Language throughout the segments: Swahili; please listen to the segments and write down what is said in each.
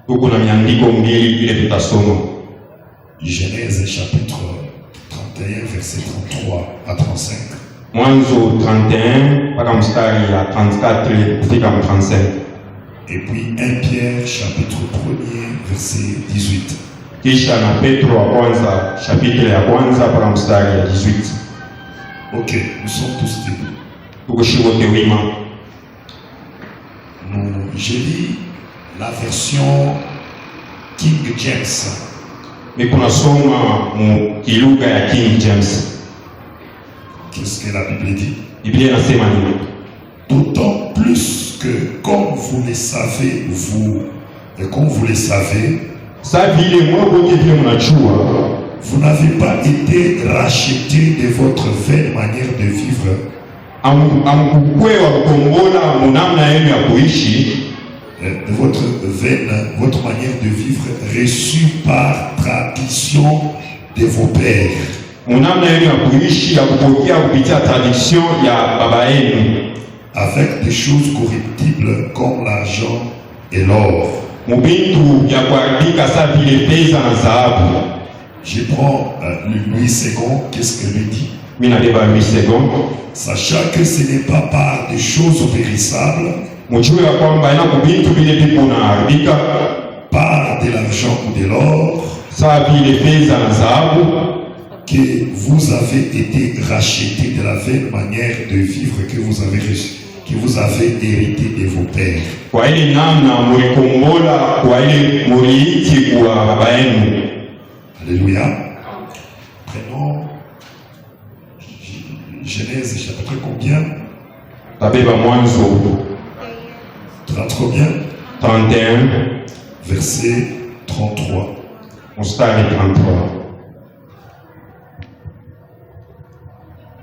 Tuko na miandiko mbili ile tutasoma. Genèse chapitre 31 verset 33 à 35. Mwanzo 31 mpaka mstari ya 34 kufika 35. Et puis 1 Pierre chapitre 1er verset 18. Kisha na Petro wa kwanza chapitre ya kwanza mpaka mstari ya 18. Ok, nous sommes tous debout. Tuko shiwote wima. Je lis la version King James. Mais tunasoma mu kilugha ya King James. Qu'est-ce que la Bible dit? Biblia inasema nini? D'autant plus que, comme vous le savez, vous n'avez pas été racheté de votre vaine manière de vivre. De votre manière de vivre reçue par tradition de vos pères. Avec des choses corruptibles comme l'argent et l'or. Je prends Louis II, qu'est-ce que lui dit? Sachant que ce n'est pas par des choses périssables, par de l'argent ou de l'or, que vous avez été rachetés de la vaine manière de vivre que vous avez reçu, que vous avez hérité de vos pères. Alléluia. Prenons Genèse chapitre combien? 30 combien? 31 verset 33. Mstari 33.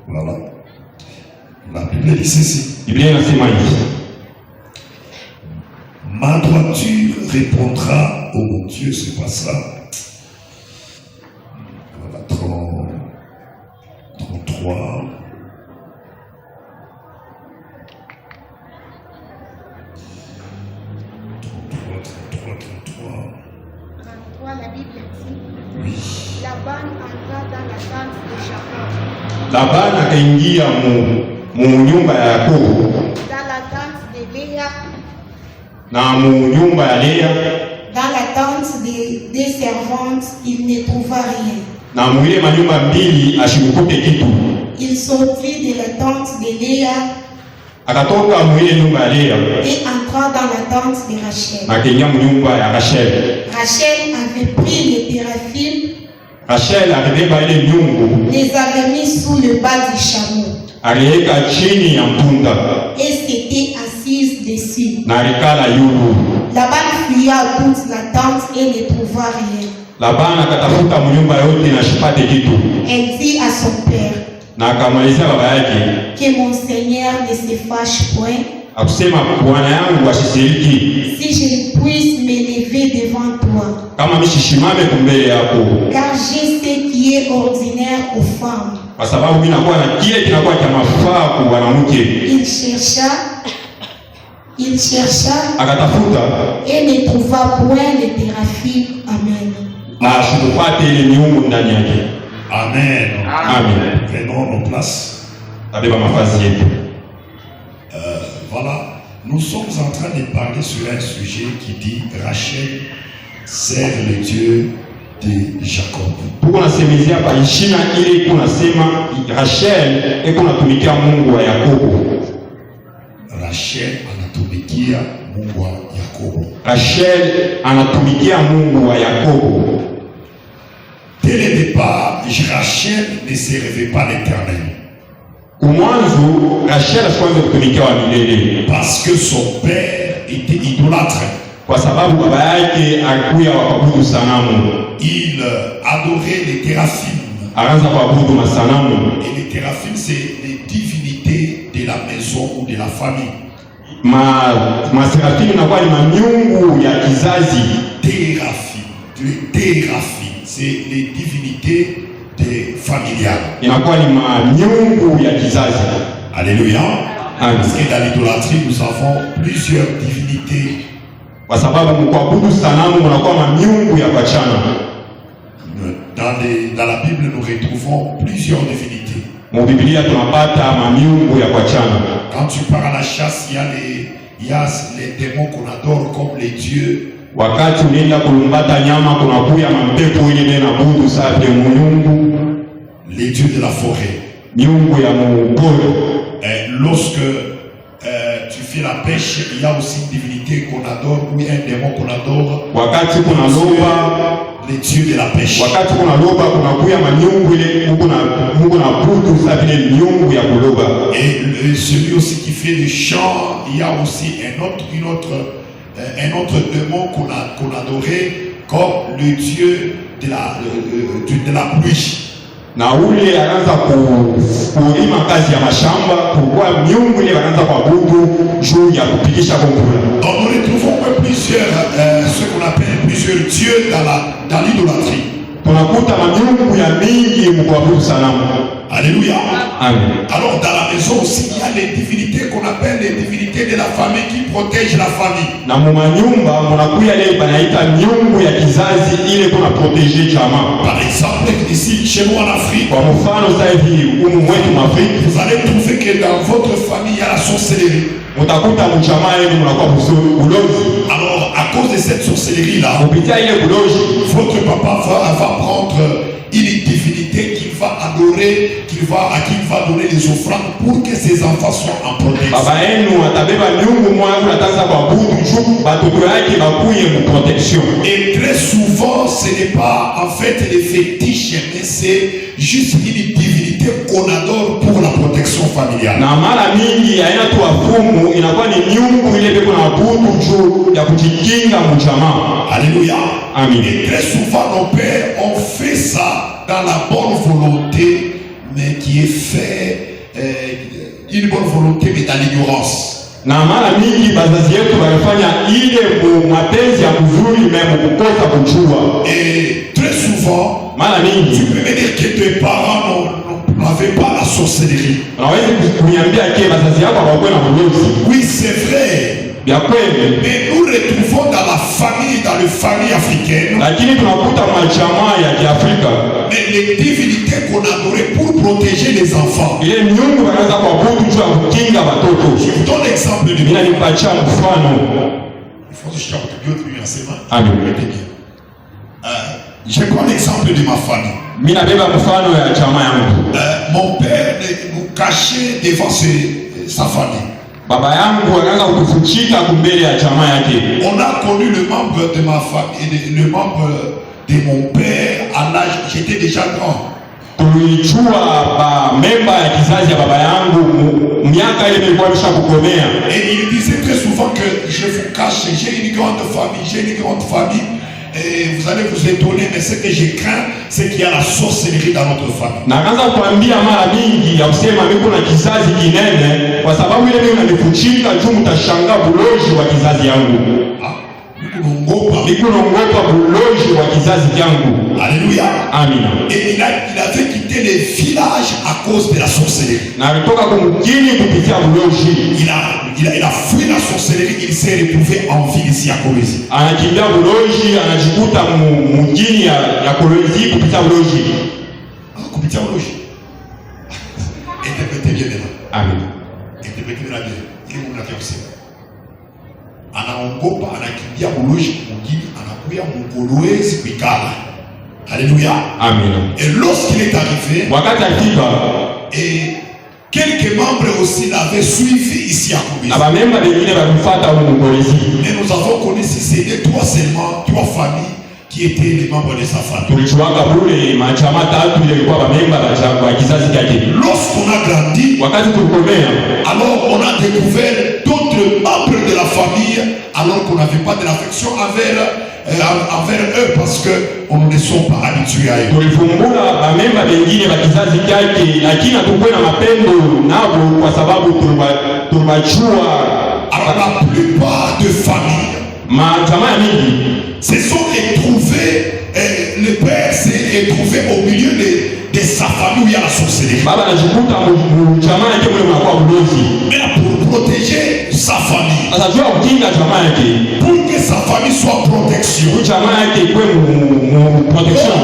Voilà. La Bible dit ceci. Ma droiture répondra, oh mon Dieu, c'est pas ça. Voilà, 33. La Bible dit, oui. Laban entra dans la tente de Jacob. Laban akaingia mu nyumba ya Yakobo. Dans la tente de Léa. Na mu nyumba ya Léa. Dans la tente des servantes, il ne trouva rien. Na mu ile manyumba mbili ashimukute kitu. Il sortit de la tente de Léa. Akatoka mu ile nyumba ya Léa. Et entra dans la tente de Rachel. Akaingia mu nyumba ya Rachel. Rachel avait pris les téraphimes. Rachel alibeba ile nyungu. Les avait mis sous le bas du chameau. Aliweka chini ya mpunda. Et s'était assise dessus. Na alikala yulu. Laban fouilla toute la tente et ne trouva rien. Laban akatafuta mu nyumba yote na shipate kitu. Elle dit à son père, na akamwelezea baba yake, que mon Seigneur ne se fâche point, akusema bwana yangu asisiriki, si je puisse me lever devant toi, kama mishishimame kumbele yako, car j'ai ce qui est ordinaire aux femmes. Kwa sababu mimi nakuwa na kile kinakuwa cha mafaa kwa mwanamke. Il chercha akatafuta et ne trouva point les téraphimes. Amen. Na sikupata ile miungu ndani yake. Amen. Amen. Prenons nos places. Tabeba mavazi yetu. Voilà, nous sommes en train de parler sur un sujet qui dit Rachel sert le Dieu de Jacob. Tuko nasemezea hapa ishina ile kunasema Rachel eko natumikia Mungu wa Yakobo. Rachel anatumikia Mungu wa Yakobo. Rachel anatumikia Mungu wa Yakobo. Dès le départ, Rachel ne servait pas l'Éternel. Kumwanzo Rachel asikuanza kutumikia wa milele. Parce que son père était idolâtre. Kwa sababu baba yake alikuwa waabudu sanamu. Il adorait les téraphimes. Akaanza kuabudu masanamu. Et les téraphimes, c'est les divinités de la maison ou de la famille. Maserafimu inakuwa ni manyungu ya kizazi. Téraphimes, c'est les divinités familiales. Inakuwa ni manyungu ya kizazi. Alléluia. Amen. Parce que dans l'idolâtrie, nous avons plusieurs divinités Kwa sababu mkuabudu sanamu mnakuwa mamiungu ya pachana. Dans la Bible, nous retrouvons plusieurs divinités. Mu Biblia tunapata mamiungu ya pachana. Quand tu pars à la chasse, il y a les démons qu'on adore comme les dieux. Wakati unaenda kulumbata nyama kunakuya mampepo ile inabudu safi miungu, les dieux de la forêt. Miungu ya mupori. Lorsque tu fais la pêche, il y a aussi une divinité qu'on adore, ou un démon qu'on adore. Wakati kuna loba, les dieux de la pêche. Wakati kuna loba kunakuya manyungu ile Mungu na budu safi ile miungu ya kuloba. Et celui aussi qui fait le chant, il y a aussi un autre démon qu'on adorait comme le dieu de la pluie. Na ule anaanza kulima kazi ya mashamba, kwa miungu ile anaanza kuabudu juu ya kupigisha mvula. Nous retrouvons ce qu'on appelle plusieurs dieux dans l'idolâtrie. Tunakuta mamiungu ya mingi mkuabudu sanamu. Alléluia. Amen. Alors dans la maison aussi, il y a les divinités qu'on appelle les divinités de la famille qui protègent la famille. Na mumanyumba munakuya ile banaita miungu ya kizazi ile kuna protéger jamaa. Par exemple, ici chez nous en Afrique, kwa mfano sasa hivi humu mwetu Afrika, vous allez trouver que dans votre famille il y a la sorcellerie. Mutakuta mjamaa yenu mnakuwa ulozi. Alors à cause de cette sorcellerie là, kupitia ile ulozi, votre papa va prendre une divinité qu'il va adorer, à qui il va donner les offrandes pour que ses enfants soient en protection. Baba yenu atabeba miungu mwangu ataanza kuabudu juu watoto yake bakuye mu protection. Et très souvent ce n'est pas en fait les fétiches, mais c'est juste une divinité qu'on adore pour la protection familiale. Na mara mingi haina tu wafumu, inakuwa ni miungu ile beko na abudu juu ya kujikinga mjamaa. Alléluia. Amen. Et très souvent nos pères ont fait ça dans la bonne volonté, mais qui est fait une bonne volonté mais dans l'ignorance. Na mara mingi bazazi yetu walifanya ile mapenzi ya mzuri mema kukosa kujua. Et très souvent, mara mingi tu peux me dire que tes parents n'avaient pas la sorcellerie. Oui, c'est vrai. Mais nous retrouvons dans la famille africaine, mais les divinités qu'on adorait pour protéger les enfants. Je vous donne l'exemple du monde. Je prends l'exemple de ma famille. Mon père nous cachait devant sa famille. Baba yangu anaanza kukufuchika kumbele ya chama yake. On a connu le membre de ma famille et le membre de mon père à l'âge, j'étais déjà grand. Tulijua ba memba ya kizazi ya baba yangu miaka ile ilikuwa imeshakukomea. Et il disait très souvent que je vous cache, j'ai une grande famille. Et vous allez vous étonner, mais ce que je crains, c'est qu'il y a la sorcellerie dans notre famille. Na kaanza kuambia mara mingi ya kusema mimi na kizazi kinene kwa sababu ile mimi nanifuchika juu mtashangaa buloji wa kizazi yangu. Nikunaogopa buloji wa kizazi yangu. Alléluia. Amina. Et il avait quitté les villages à cause de la sorcellerie. Na alitoka kumjini kupitia buloji. Il a fui la sorcellerie, il s'est retrouvé en ville ici à Kolwezi. Anakimbia buloji, anajikuta mjini ya Kolwezi kupitia buloji. Kupitia buloji. Interprétez bien maintenant. Amen. Interprétez bien. Ile mwana kusema. Anaogopa, anakimbia buloji mjini, anakuya Kolwezi kuikala. Alléluia. Amen. Et lorsqu'il est arrivé, wakati alifika, et quelques membres aussi l'avaient suivi ici à Kolwezi. Et nous avons connu si c'était trois familles qui étaient les membres de sa famille. Lorsqu'on a grandi, alors on a découvert d'autres membres de la famille, alors qu'on n'avait pas de l'affection envers eux parce qu'on ne sont pas habitués à eux. Alors la plupart de familles se sont retrouvés, le père s'est retrouvé au milieu de sa famille où il y a la sorcellerie. Mais là, pour protéger sa famille, pour que sa famille soit protection. jamaa yake ikuwe mu protection.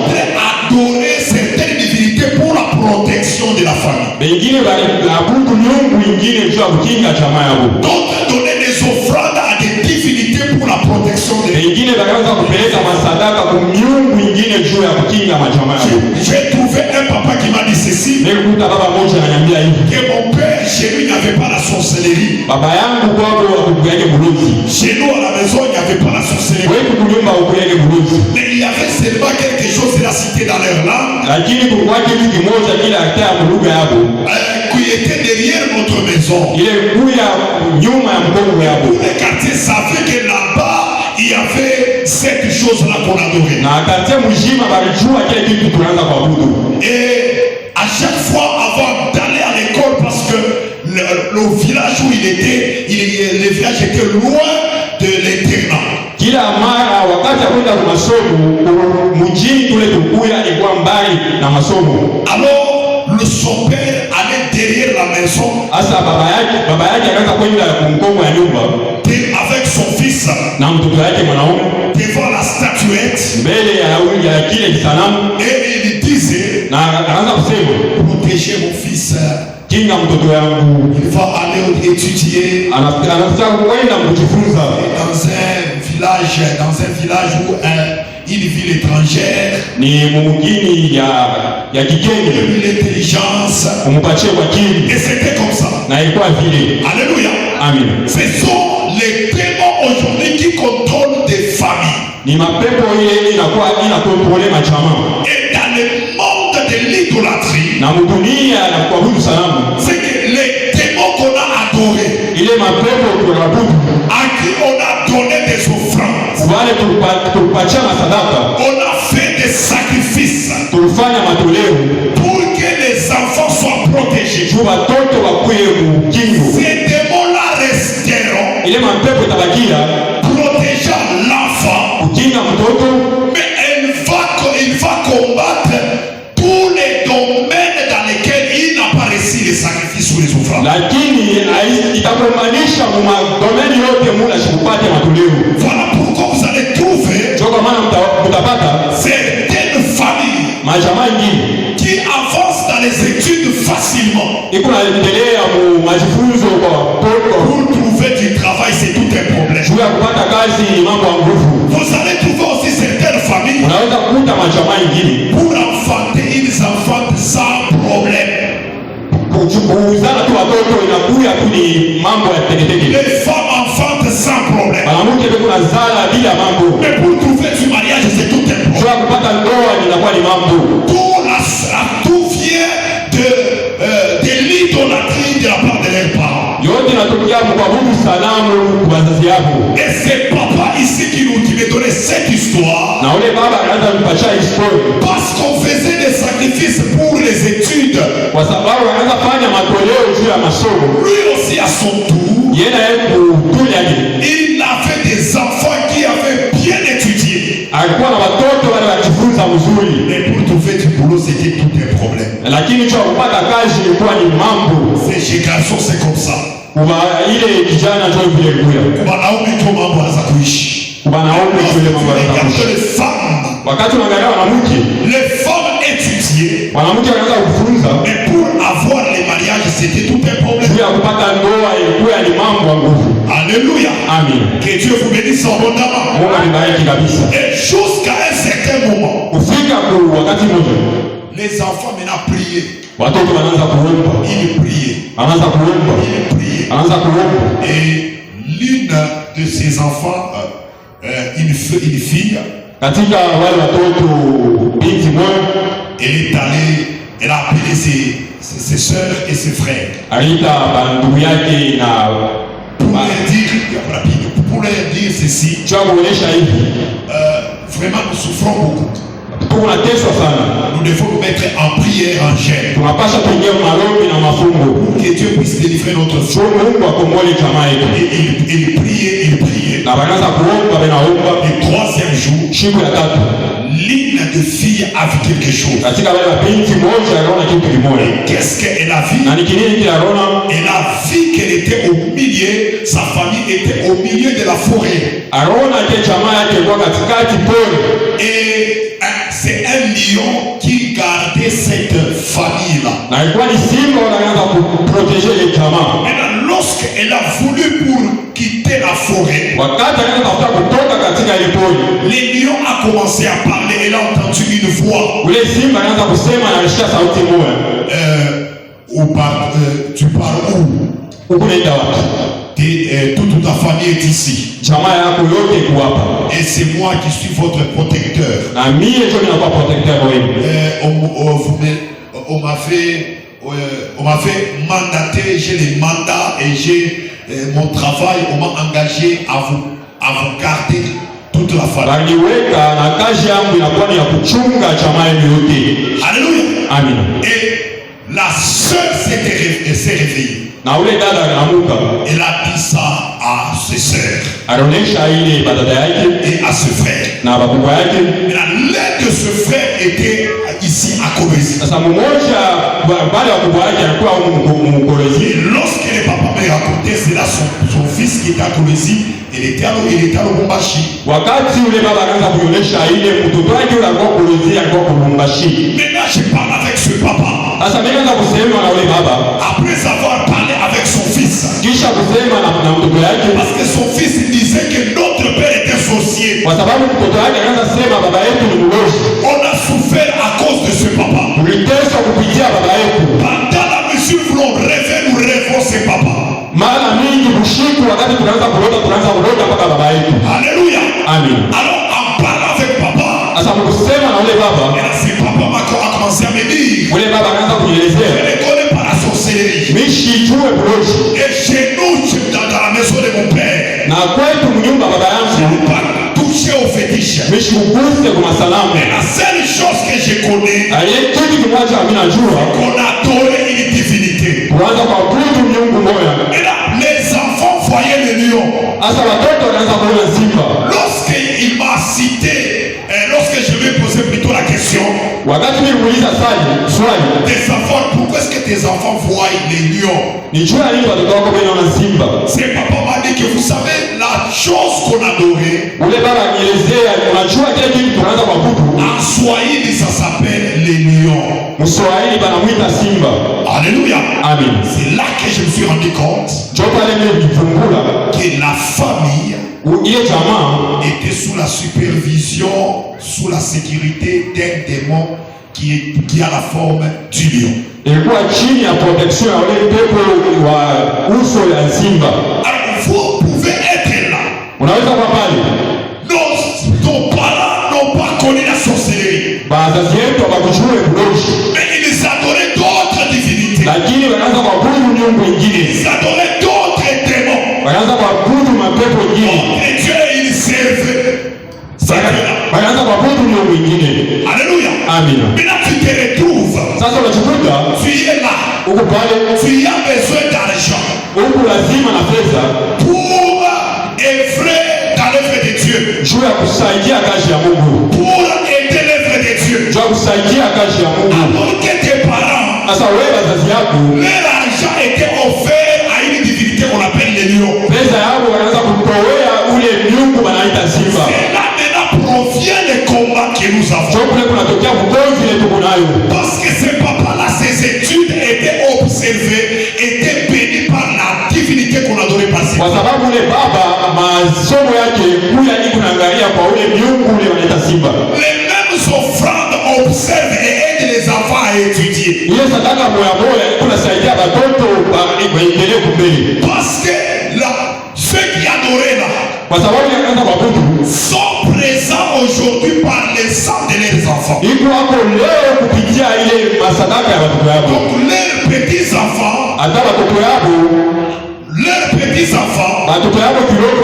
Adorer certaines divinités pour la protection de la famille. Bengine baabudu miungu ingine juu ya kukinga jamaa yao. D'autres donner des offrandes à des divinités pour la protection de la famille. Bengine bakaanza kupeleka masadaka kwa miungu ingine juu ya kukinga majamaa yao. J'ai trouvé un papa qui m'a dit ceci. Nilikuta baba mmoja ananiambia hivi. Que mon père chez lui n'avait pas la sorcellerie. Baba yangu kwao hakukuyake muluzi. Chez nous à la maison il n'y avait pas la sorcellerie. Wewe kunyumba hakukuyake muluzi. Mais il y avait seulement quelque chose de la cité dans leur langue. Lakini kulikuwa kitu kimoja kile akia muluga yabo. Qui était derrière notre maison. Ile kuya nyuma ya mgongo yabo. Le quartier savait que là-bas il y avait cette chose-là qu'on adorait. Na quartier mjima balijua kile kitu tunaanza kuabudu. Et à chaque fois avant d'aller à l'école, parce que le village où il était, le village était loin de l'internat. Kila mara wakati kwenda kwa masomo mjini kule tukuya ilikuwa mbali na masomo. Alors son père allait derrière la maison. Asa baba yake akaanza kwenda kumkongo ya nyumba avec son fils na mtoto yake mwanaume devant la statuette mbele ya kile kisanamu, et il disait, na anaanza kusema, protégez mon fils, kinga mtoto yangu, il va aller étudier anataka kwenda kujifunza dans un village où une ville étrangère, ni mumugini ya kigeni, l'intelligence, umupatie kwa kini. Et c'était comme ça. Na ilikuwa vile. Alléluia. Amen. Ce sont les démons aujourd'hui qui contrôlent des familles. Ni mapepo ile inakontrole machama. Et dans le monde de l'idolâtrie, na mudunia ya kuabudu sanamu, c'est que les démons qu'on a adorés, ile mapepo tunabudu, à qui on a donné des offrandes, wale tulipatia masadaka, on a fait des sacrifices, tulifanya matoleo pour que les enfants soient protégés. juu watoto wakuye kukingo. Ces démons-là resteront, Ile mapepo tabakia protégeant l'enfant, kukinga mtoto, mais il va combattre tous les domaines dans lesquels il n'a pas reçu les sacrifices ou les offrandes. lakini itakumanisha madomeni yote mula shikupate matoleo. Voilà pourquoi vous allez trouver Kwa maana mtapata certaines familles majamaa nyingi qui avancent dans les études facilement. iko naendelea majifunzo kwa watoto. Pour trouver du travail, c'est tout un problème. Juu ya kupata kazi ni mambo ya nguvu. Vous allez trouver aussi certaines familles Unaweza kukuta majamaa nyingine pour enfanter, ils enfantent sans problème. kuzana tu watoto inakuya tu ni mambo ya teketeke. Les femmes enfantent sans problème. Mwanamke beko na zala bila mambo. Mais pour trouver du mariage, c'est tout un problème. Juu ya kupata ndoa inakuwa ni mambo. Tout vient de l'idolâtrie de la part de leurs parents. Yote inatokea kuabudu sanamu kwa wazazi yako. Et c'est papa ici qui m'est donné cette histoire. Na ule baba anaanza kupatia historia. Parce qu'on faisait des sacrifices pour les études. Kwa sababu anaanza fanya matoleo juu ya masomo. Lui aussi à son tour, Yeye kutulia il avait des enfants qui avaient bien étudié. alikuwa na watoto wale wajifunza mzuri. Mais pour trouver du boulot, c'était tout un problème. Lakini cha kupata kazi ilikuwa ni mambo. C'est chez garçons, c'est comme ça. Kwa ile kijana ndio vile kuya. Wanaume tu mambo za kuishi. Wanaume vile mambo ya Regarde les femmes. Wakati unaangalia wanawake, Les femmes étudiées. wanawake wanaanza kufunza. Mais pour avoir les mariages, c'était tout un problème. Juu ya kupata ndoa ilikuwa ni mambo ya nguvu. Alléluia. Amen. Que Dieu vous bénisse abondamment. Mungu anibariki kabisa. Et jusqu'à un certain moment, Kufika kwa wakati mmoja, les enfants maintenant priaient. watoto wanaanza kuomba. Ils priaient. Wanaanza kuomba. Ils priaient. Wanaanza kuomba. Et l'une de ses enfants, une fille, Katika wale watoto binti moja, elle a appelé ses soeurs et ses frères. aliita bandugu yake na Pour leur dire ceci, cha kuonesha hivi, vraiment nous souffrons beaucoup. tunateswa sana. Nous devons nous mettre en prière, en jeûne, Tunapasha kuingia maombi na mafungo. pour que Dieu puisse délivrer notre Sio foi. Mungu akomole jamaa yetu. Et il priait. Na wanaanza kuomba, wanaomba. Le troisième jour, Siku ya tatu, l'une de filles a a vu quelque chose. Katika wale mabinti mmoja aliona kitu kimoja. Qu'est-ce qu'elle a vu? Na ni kinini kile aliona? Elle a vu qu'elle était au milieu, sa famille était au milieu de la forêt. Aliona ke jamaa yake ilikuwa katikati pori. Et c'est un lion qui gardait cette famille-là. Na ilikuwa ni simba wanaanza kuproteger ile jamaa. Maintenant, lorsqu'elle a voulu pour quitter la forêt, Wakati anaanza kutoka katika ile pori, le lion a commencé à parler. Elle a entendu une voix. ule simba anaanza kusema na alisikia sauti moja. Tu parles où? Huko naenda wapi? Toute ta famille est ici. Jamaa yako yote iko hapa. Et c'est moi qui suis votre protecteur. Na mimi ndio ninakuwa protecteur wenu. On m'a fait mandater, j'ai les mandats et j'ai mon travail, on m'a engagé à vous garder toute la famille. Baliweka na kazi yangu inakuwa ni ya kuchunga jamaa yenu yote. Alléluia. Amen. Et la sœur s'est réveillée. Na ule dada anamuka. Elle a dit ça à ses sœurs. Alionyesha ile badada yake et à ce frère. Na bakubwa yake. L'un de ce frère était ici à Kolwezi. Sasa mmoja baada ya kubwa yake alikuwa Kolwezi. Et lorsque le papa me racontait cela, son fils qui était à Kolwezi, il était à Lubumbashi. Wakati ule baba anaanza kuonyesha ile mtoto wake yule alikuwa Kolwezi, alikuwa Lubumbashi. Maintenant je parle avec ce papa. Sasa mimi naanza kusema na ule baba. Après avoir parlé avec son fils. Kisha kusema na mtoto wake. Parce que son fils disait que notre père était sorcier. Kwa sababu mtoto wake anaanza sema baba yetu ni mlozi. On a souffert à cause de ce papa. Tuliteswa kupitia baba yetu. Pendant la mesure où l'on rêvait, nous rêvons ce papa. Mara mingi bushiku wakati tunaanza kulota mpaka baba yetu. Alléluia. Amen. Alors en parlant avec papa. Sasa mkusema na ule baba. Et là c'est papa a commencé à me dire. Ule baba anaanza kunielezea. Je ne connais pas la sorcellerie. Mishi jue bulozi. Et chez nous, dans la maison de mon père. Na kwetu mnyumba baba yangu. Je ne peux pas toucher au fétiche. Mishi uguse kwa masalamu. Mais la seule chose que je connais. Aliye kitu kimoja mimi najua. Qu'on adore une divinité. Kuanza kwa kutu miungu moja. Et là, les enfants voyaient le lion. Asa watoto wanaanza kuona simba. Lorsqu'il m'a cité, lorsque je vais poser plutôt la question. Wakati nilimuuliza swali. Tes enfants, pourquoi est-ce que tes enfants voient les lions? Nijua nini watoto wako wanaona simba? C'est papa m'a dit que vous savez la chose qu'on adorait. Ule baba nielezea, unajua kile kitu tunaanza kuabudu. En Swahili ça s'appelle les lions. Mswahili banamuita simba. Alléluia. Amen. C'est là que je me suis rendu compte que la famille était sous la supervision, sous la sécurité d'un démon qui a la forme du lion. Ilikuwa chini ya protection ya ule pepo wa uso ya simba. Alors vous pouvez être là. Unaweza kuwa pale. Nos parents n'ont pas connu la sorcellerie. Bazazi yetu hawakujua bulozi. Mais ils adoraient d'autres divinités. Lakini wanaanza kuabudu miungu mingine. Ils adoraient d'autres démons. Wanaanza kuabudu mapepo mengine. Et Dieu ils servaient. Wanaanza kuabudu miungu mingine. Alléluia. Amen. Maintenant tu te retrouves. Sasa unajikuta tu es là. Uko pale. Tu as besoin d'argent. Uko lazima na pesa. Pour œuvrer dans l'œuvre de Dieu. Juu ya kusaidia kazi ya Mungu. Pour aider l'œuvre de Dieu. Juu ya kusaidia kazi ya Mungu. Alors que tes parents. Sasa wewe wazazi yako. Leur argent était offert à une divinité qu'on appelle les lions. Pesa yao wanaanza kutowea ule miungu wanaita simba. Et là maintenant provient le combat que nous avons. Sio kule kunatokea mgonjwa ile tuko nayo. Parce que ce papa-là, ses études étaient observées, étaient bénies par la divinité qu'on adorait passer. Kwa sababu ule baba masomo yake kuya iko naangalia kwa ule miungu ule wanaita simba. Les mêmes offrandes observent et aident les enfants à étudier. Ile sadaka moya moya kunasaidia watoto waendelee kumbele. Parce que là, ceux qui adoraient là, kwa sababu yanaanza kuabudu, sont présents aujourd'hui par les sang de leurs enfants. Iko hapo leo kupitia ile masadaka ya watoto yao. Donc leurs petits enfants, hata watoto yao, leurs petits enfants, watoto yao kidogo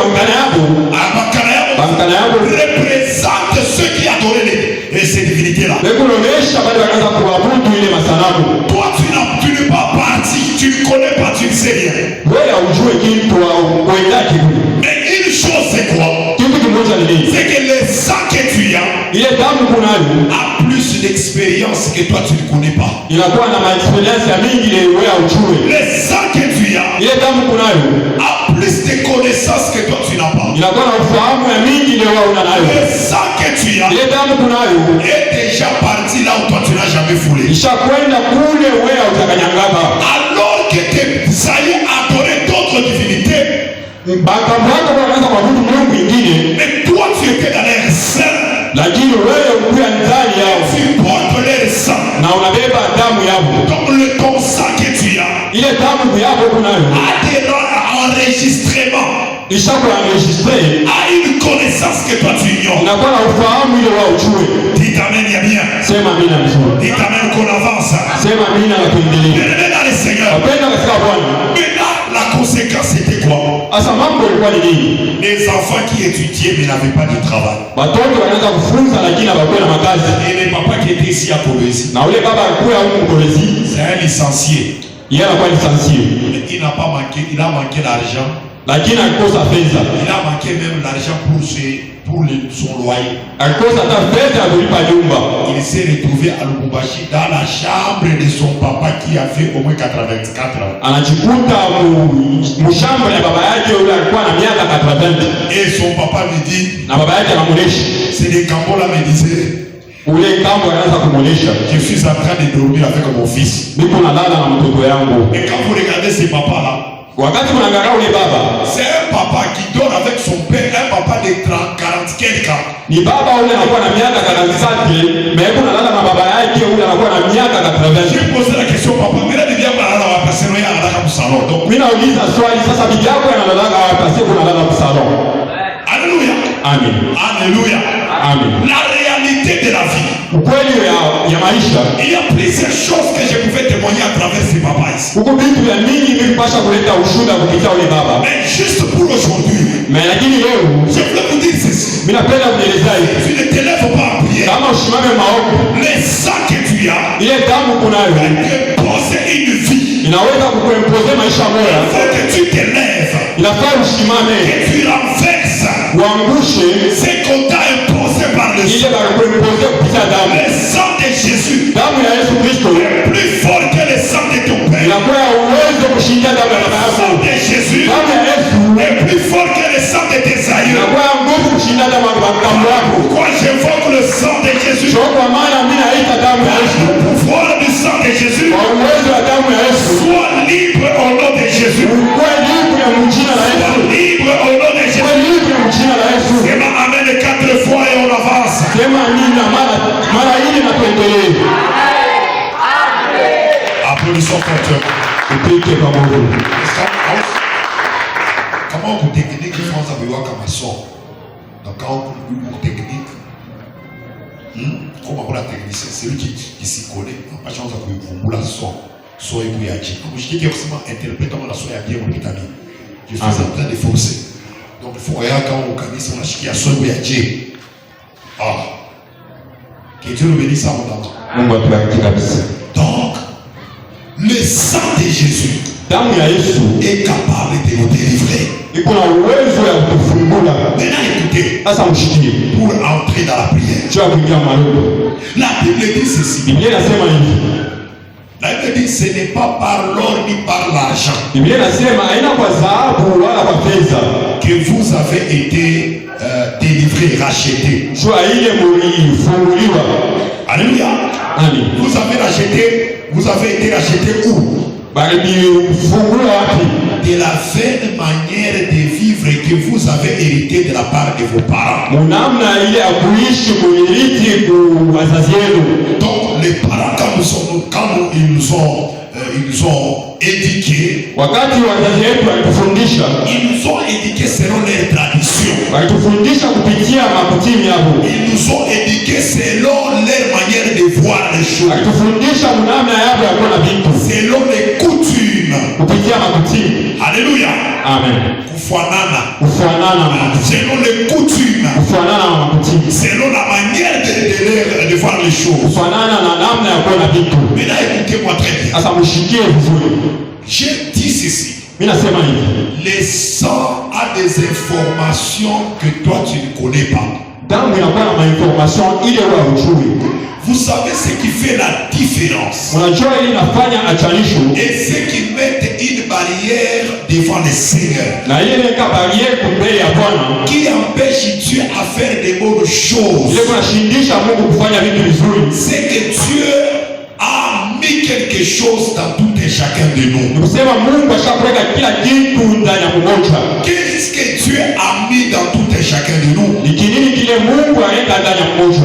bangana yao représentent ceux qui adoraient ces divinités là. Lekuonesha bali wanaanza kuabudu ile masanamu. Toi tu n'es pas parti, tu ne connais pas, tu ne sais rien. Wewe hujui kitu au uendaki. Mais une chose c'est quoi? Kitu kimoja ni nini? C'est que les sang que tu as ile damu kunayo a plus d'expérience que toi tu ne connais pas. inakuwa na experience ya mingi ile wewe hujui. Le sang que tu as Ile damu kunayo a plus de connaissances que toi tu n'as pas. inakuwa na ufahamu ya mingi ile wewe una nayo. Le sang que tu as Ile damu kunayo est déjà parti là où toi tu n'as jamais foulé. ishakwenda kule wewe utakanyangaka. Alors que tes aïeux adoraient d'autres divinités, Bakambo wako wanaanza kuabudu Mungu mwingine, mais toi tu étais dans leur sein, lakini wewe ukuya ndani yao tu portes leur sang. na unabeba damu yao. Donc ton sang que tu as Ile damu yako kunayo a des enregistrements, ishakuwa enregistré, a une connaissance que toi tu ignores. inakuwa na ufahamu ile wewe hujui. Dites amen, il y a bien. Sema amina mzuri. Dites amen qu'on avance. Sema amina na kuendelea. Bien-aimés dans le Seigneur. Wapenda katika Bwana. Maintenant, la conséquence c'était quoi? Asa mambo ilikuwa ni nini? Les enfants qui étudiaient mais n'avaient pas de travail. Watoto wanaanza kufunza lakini hawakuwa na makazi. Et le papa qui était ici à Kolwezi, Na ule baba alikuwa huko Kolwezi, c'est un licencié. yeye alikuwa licencié. Mais il n'a pas manqué, il a manqué l'argent. Lakini alikosa pesa. Il a manqué même l'argent pour son loyer. Alikosa hata pesa ya kulipa nyumba. Il s'est retrouvé à Lubumbashi dans la chambre de son papa qui avait au moins 84 ans. Anajikuta mshamba ya baba yake yule alikuwa na miaka 80. Et son papa me dit, Na baba yake anamuonesha. c'est des Kambola me disait, Ule kambo anaanza kumuonesha. je suis en train de dormir avec mon fils. Niko nalala na mtoto yangu. Et quand vous regardez ces papas-là, Wakati mnaangalia ule baba, c'est un papa qui dort avec son père, un papa de 30, 40 quelques ans. ni baba ule anakuwa na miaka 40, mais kuna nalala na baba yake ule anakuwa na miaka 80. J'ai posé la question, papa, mais là, il vient par là, personne n'a rien à salon. Donc, Mimi nauliza swali sasa, bibi yako analala wapi? Sasa kuna nalala kwa salon. alléluia. Amen. Alléluia. Amen. La réalité de la vie. Ukweli ya maisha. Il y a plusieurs choses que je pouvais témoigner à travers ces papas ici. Huko vitu vya mingi vipasha kuleta ushuhuda kupitia ule baba. Mais juste pour aujourd'hui, Mais lakini leo je voulais vous dire ceci. mimi napenda kueleza hivi. Tu ne te lèves pas à prier. Kama usimame maombi, Les sangs que tu as, ile damu kunayo te poser une vie. inaweza kukuempoze maisha Il bora. faut que tu te lèves, Inafaa usimame, que tu renverses uangushe ce qu'on t'a imposé par le ile sang. kukuempoze kupitia damu. Le sang de Jésus Damu ya Yesu Kristo est plus fort que le sang de ton père. inakuwa ya uwezo kushinda damu ya baba Le sang yako. de Jésus Damu ya Yesu est plus fort que le sang de tes aïeux. inakuwa ya nguvu kushinda damu ya babu yako. Pourquoi j'invoque le sang de Jésus? Sio kwa maana mimi naita damu ya Yesu. Le pouvoir du sang de Jésus Kwa uwezo wa damu ya Yesu. soit libre au nom de Jésus. Ukuwe libre ya mjina la Yesu. Soit libre au nom de Ukuwe Jésus. libre ya mjina la Yesu. Sema amen 4 fois et on avance. Sema amina mara ile na tuendelee. Applaudissons pour Dieu. Upike pamoja. Kama uko technique kwanza biwaka masomo. Na kama uko technique kama kuna technicien c'est lui qui s'y connaît. Pas chance de kuvumbula son. So ibu ya ji. Mshikike kusema interprète kama la so ya bien mkitani. Je suis en train de forcer. Donc il faut regarder quand on kanisa unashikia so ibu ya ji. Ah. Que Dieu nous bénisse abondamment. Mungu atubariki kabisa. Donc le sang de Jésus Damu ya Yesu est capable de nous délivrer. iko na uwezo ya kutufungula. Maintenant écoutez, Sasa mshikie. pour entrer dans la prière. Sio kuingia maombi. La Bible dit ceci. Biblia inasema hivi. La Bible dit ce n'est pas par l'or ni par l'argent Biblia inasema haina kwa dhahabu wala kwa fedha. que vous avez été délivrés, rachetés. Sio ile mlifunguliwa. Alléluia. Amen. Vous avez été rachetés où? Bali mlifungula wapi? De la vaine manière de vivre que vous avez hérité de la part de vos parents. Munamna ile ya kuishi kuirithi kwa wazazi wenu. Donc les parents quand ils nous ont éduqués, Wakati wazazi wetu walitufundisha, ils nous ont éduqués selon leur tradition. walitufundisha kupitia makutimi yao. Ils nous ont éduqués selon leur manière de voir les choses. Walitufundisha munamna yao ya kuona vitu Selon les coutumes. kupitia makutimi. Alléluia. Amen. Kufanana. Kufanana na makutimi. Selon les coutumes. Kufanana na makutimi. Selon la manière de voir les choses. Kufanana na namna ya kuona vitu. Maintenant écoutez-moi très bien. Sasa mshikie vizuri. J'ai dit ceci. Mimi nasema hivi. Le sang a des informations que toi tu ne connais pas. damu inakuwa na information ile wewe hujui. Vous savez ce qui fait la différence Unajua ile inafanya achanisho et ce qui met une barrière devant le Seigneur, na ile ka barrière mbele ya Bwana qui empêche Dieu à faire de bonnes choses. ile kunashindisha Mungu kufanya vitu vizuri. C'est que Dieu a mis quelque chose dans tout et chacun de nous. Nikusema Mungu ashakuweka kila kitu ndani ya mmoja. Qu'est-ce que Dieu a mis dans tout et chacun de nous? Ni kinini kile Mungu aleta ndani ya mmoja?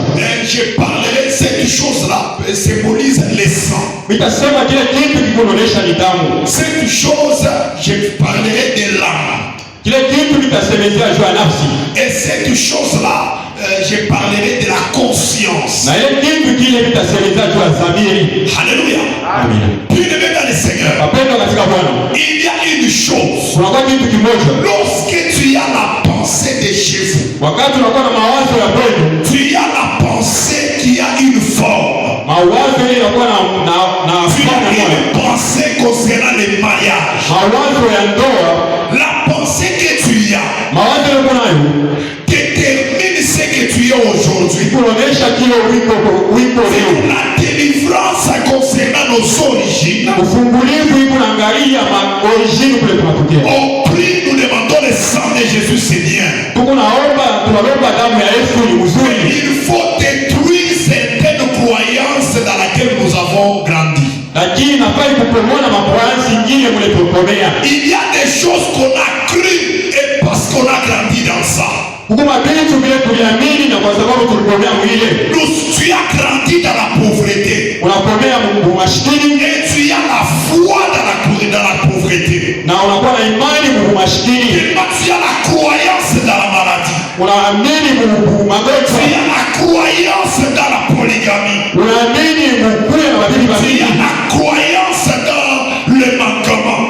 Je parlerai de cette chose-là, symbolise le sang. Nitasema kile kitu kikuonesha ni damu. Cette chose, je parlerai de l'âme. Kile kitu kitasemezea juu ya nafsi. Et cette chose-là, je parlerai de la conscience. Na ile kitu kile kitasemezea juu ya dhamiri. Alléluia. Amina. Bien-aimé dans le Seigneur, Wapendwa katika Bwana, il y a une chose. kuna kitu kimoja. Lorsque tu as la pensée de chez vous, Wakati unakuwa na mawazo ya kwenu, tu as la pensée qui a une forme. mawazo ile inakuwa na Tu as forme moja. une pensée concernant le mariage. Mawazo ya ndoa, La pensée que tu as mawazo ile uko nayo détermine ce que tu es aujourd'hui. kuonesha kile wiko leo. La délivrance concernant nos origines. Ufungulivu iko naangalia origine kule tunatokea. Au prix, nous demandons le sang de Jésus, c'est bien. Tunalomba damu ya Yesu ni mzuri. Il faut détruire certaines croyances dans lesquelles nous avons grandi. Lakini nafai kupomoa na mapoansi ingine mule tukomea. Il y a des choses qu'on a cru et parce qu'on a grandi dans ça. Kukuma vitu vile tuliamini na kwa sababu tulikomea mwile. Tu as grandi dans la pauvreté. Unakomea mumashikini. Et tu as la foi dans la pauvreté. Na unakuwa na imani mumashikini. Et tu as la croyance dans la maladie. Unaamini magonjwa. Tu as la croyance dans la polygamie. Unaamini mkuya na mabibi Tu babili. as la croyance dans le manquement.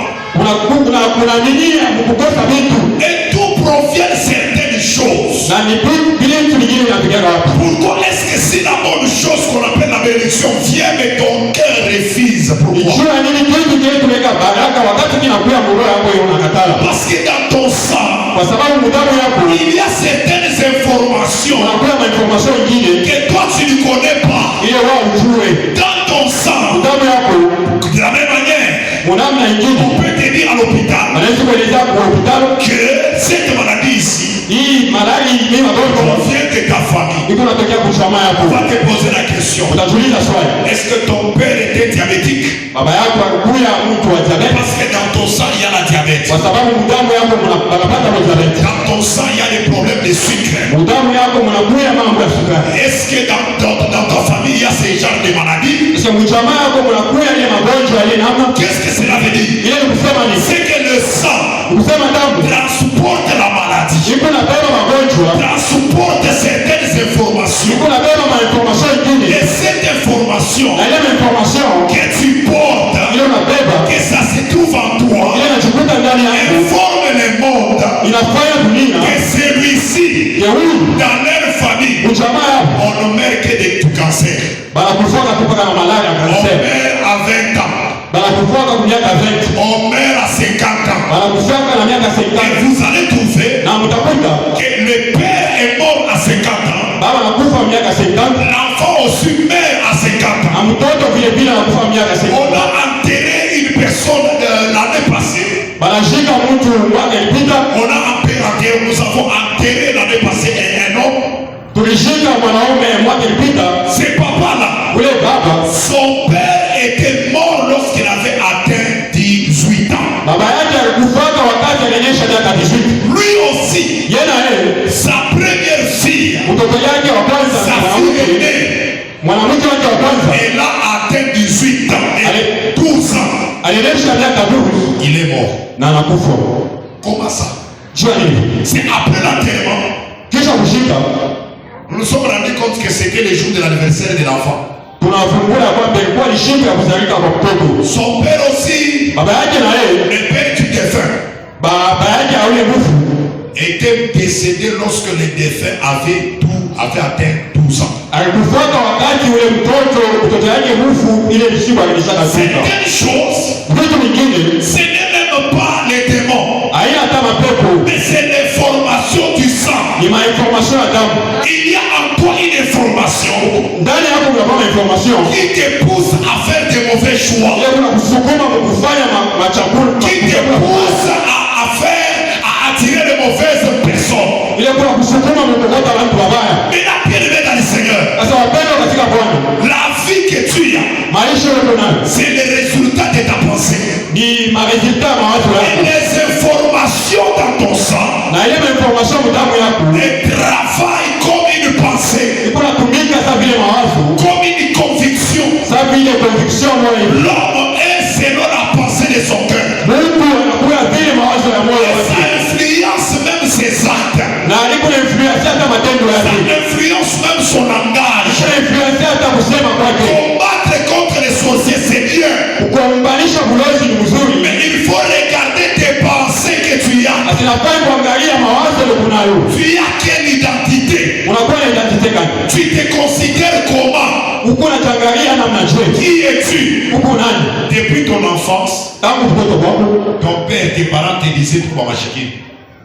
Unaaminia mkukosa vitu. Et tout provient de certaines choses. Na ni vitu vingine vinapigana wapi? Pourquoi est-ce que c'est la bonne chose qu'on appelle la bénédiction vient mais ton cœur refuse? Pourquoi? Ikiwa nini kitu kile tuweka baraka wakati kinakuya mroho yako unakatala. Parce que dans ton sang, Kwa sababu mudamu yako il y a certaines informations unakuwa na information nyingine que toi tu ne connais pas. ile wao ujue. Dans ton sang, Mudamu yako de la même manière, munamna on nyingine peut te dire à l'hôpital anaweza kueleza kwa hospitali que cette maladie ici hii malali ni magonjwa vient de ta famille. iko natokea kwa jamaa On yako. va te poser la question. Utajiuliza swali, Est-ce que ton père était diabétique? baba yako alikuwa mtu wa diabetes? Parce que dans ton sang, il y a la diabète. Kwa sababu mudamu yako mnapata diabetes. Dans ton sang, il y a des problèmes de sucre. Mudamu yako mnakuya mambo ya sukari. Est-ce que dans ta famille, il y a ce genre de maladie? Sasa mjamaa yako mnakuya ile magonjwa ile namna. Qu'est-ce que cela veut dire? Ile ni kusema ni C'est que le sang kusema damu transporte la maladie, iko na beba magonjwa, transporte certaines informations. iko na beba information nyingine. Et cette information Na ile information que tu portes, ile unabeba que ça se trouve en toi, ile inajikuta ndani yako informe le monde inafanya dunia que celui-ci, ya huyu dans leur famille, mjamaa yako on ne meurt que de cancer. banakufuaka kupaka na malaria On kanser, meurt à 20 ans. banakufuaka kwa miaka 20, On meurt à 50 ans. banakufuaka na miaka Et 50, vous allez trouver na mtakuta que le père est mort à 50 ans. baba anakufa miaka 50 L'enfant aussi meurt à 50 na ans. mtoto vile vile anakufa miaka On 50. a enterré une personne l'année passée. Banashika mtu mwaka ilipita, On a enterré, nous avons enterré l'année passée un homme. tulishika mwanaume mwaka ilipita, Ce papa-là, ule baba son père était mort lorsqu'il avait atteint 18 ans. baba yake alikufaka wakati alionyesha miaka 18. Lui aussi, Yeye na yeye sa première fille, mtoto yake wa kwanza sa fille mwanamke, aînée, mwanamke wake wa kwanza elle a atteint 18 ans et 12 ans. alionyesha miaka 12 Il est mort. na anakufa. Comment ça? Jua nini? C'est après l'enterrement. Kisha kushika Nous nous sommes rendus compte que c'était le jour de l'anniversaire de l'enfant. tunafungula kwamba ilikuwa ni siku ya kuzalika kwa mtoto. Son père aussi, Baba yake na yeye, le père du défunt, baba yake aule mfu était décédé lorsque le défunt avait atteint 12 ans. alikufuata wakati ule mtoto yake mfu ile siku alishaka C'est fika. une chose, Vitu vingine ce n'est même pas les démons, haina hata mapepo, mais c'est l'information du sang. ni ni mainformation ya damu. Il y a en toi une information Ndani yako kuna information qui te pousse à faire des mauvais choix, ile kuna kusukuma kufanya machakula, qui te pousse à faire, à attirer les mauvaises personnes. ile kuna kusukuma kukota watu wabaya. Mais la bien-aimé dans le Seigneur, Sasa wapendwa katika Bwana, la vie que tu as, maisha yako nayo c'est le résultat de ta pensée. ni maresultat ya mawazo Et yako, les informations dans ton sang na ile information mdamu yako travaillent comme une pensée, iko natumika sa vile mawazo, comme une conviction. sa vile conviction moyo. L'homme est selon la pensée de son cœur. Mungu anakuwa vile mawazo ya moyo Et ça wake, influence même ses actes. na aliko influence hata matendo Ça yake, influence même son langage. kisha influence hata kusema kwake. Combattre contre les sorciers, c'est bien. Kuunganisha bulozi ni mzuri, Mais il faut regarder tes pensées que tu as. asinafai kuangalia mawazo yako kunayo. Tu as quelle identité? Unakuwa na identite gani? Tu te considères comment? Uko unatangalia namna je? Qui es-tu? Uko nani? Depuis ton enfance, Tangu mtoto wako ton père, tes parents te disaient pour machiki,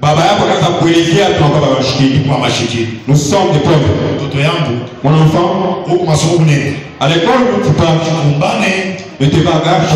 baba yako anaanza kuelezea, tunakuwa baba shikini. pour machiki. Nous sommes des pauvres. Mtoto yangu, Mon enfant, huku masomo unene. à l'école, tu parles, Kumbane, ne te pas gâche.